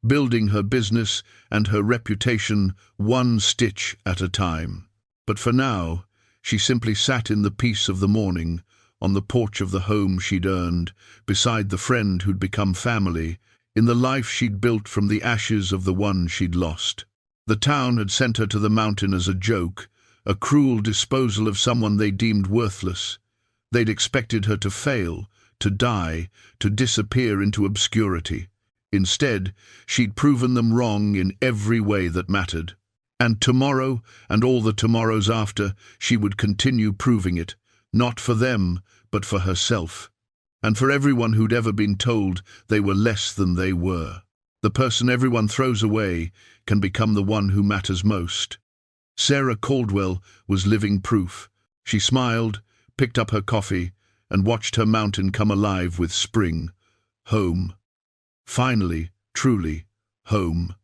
building her business and her reputation one stitch at a time. But for now, She simply sat in the peace of the morning, on the porch of the home she'd earned, beside the friend who'd become family, in the life she'd built from the ashes of the one she'd lost. The town had sent her to the mountain as a joke, a cruel disposal of someone they deemed worthless. They'd expected her to fail, to die, to disappear into obscurity. Instead, she'd proven them wrong in every way that mattered. And tomorrow, and all the tomorrows after, she would continue proving it, not for them, but for herself. And for everyone who'd ever been told they were less than they were. The person everyone throws away can become the one who matters most. Sarah Caldwell was living proof. She smiled, picked up her coffee, and watched her mountain come alive with spring. Home. Finally, truly, home.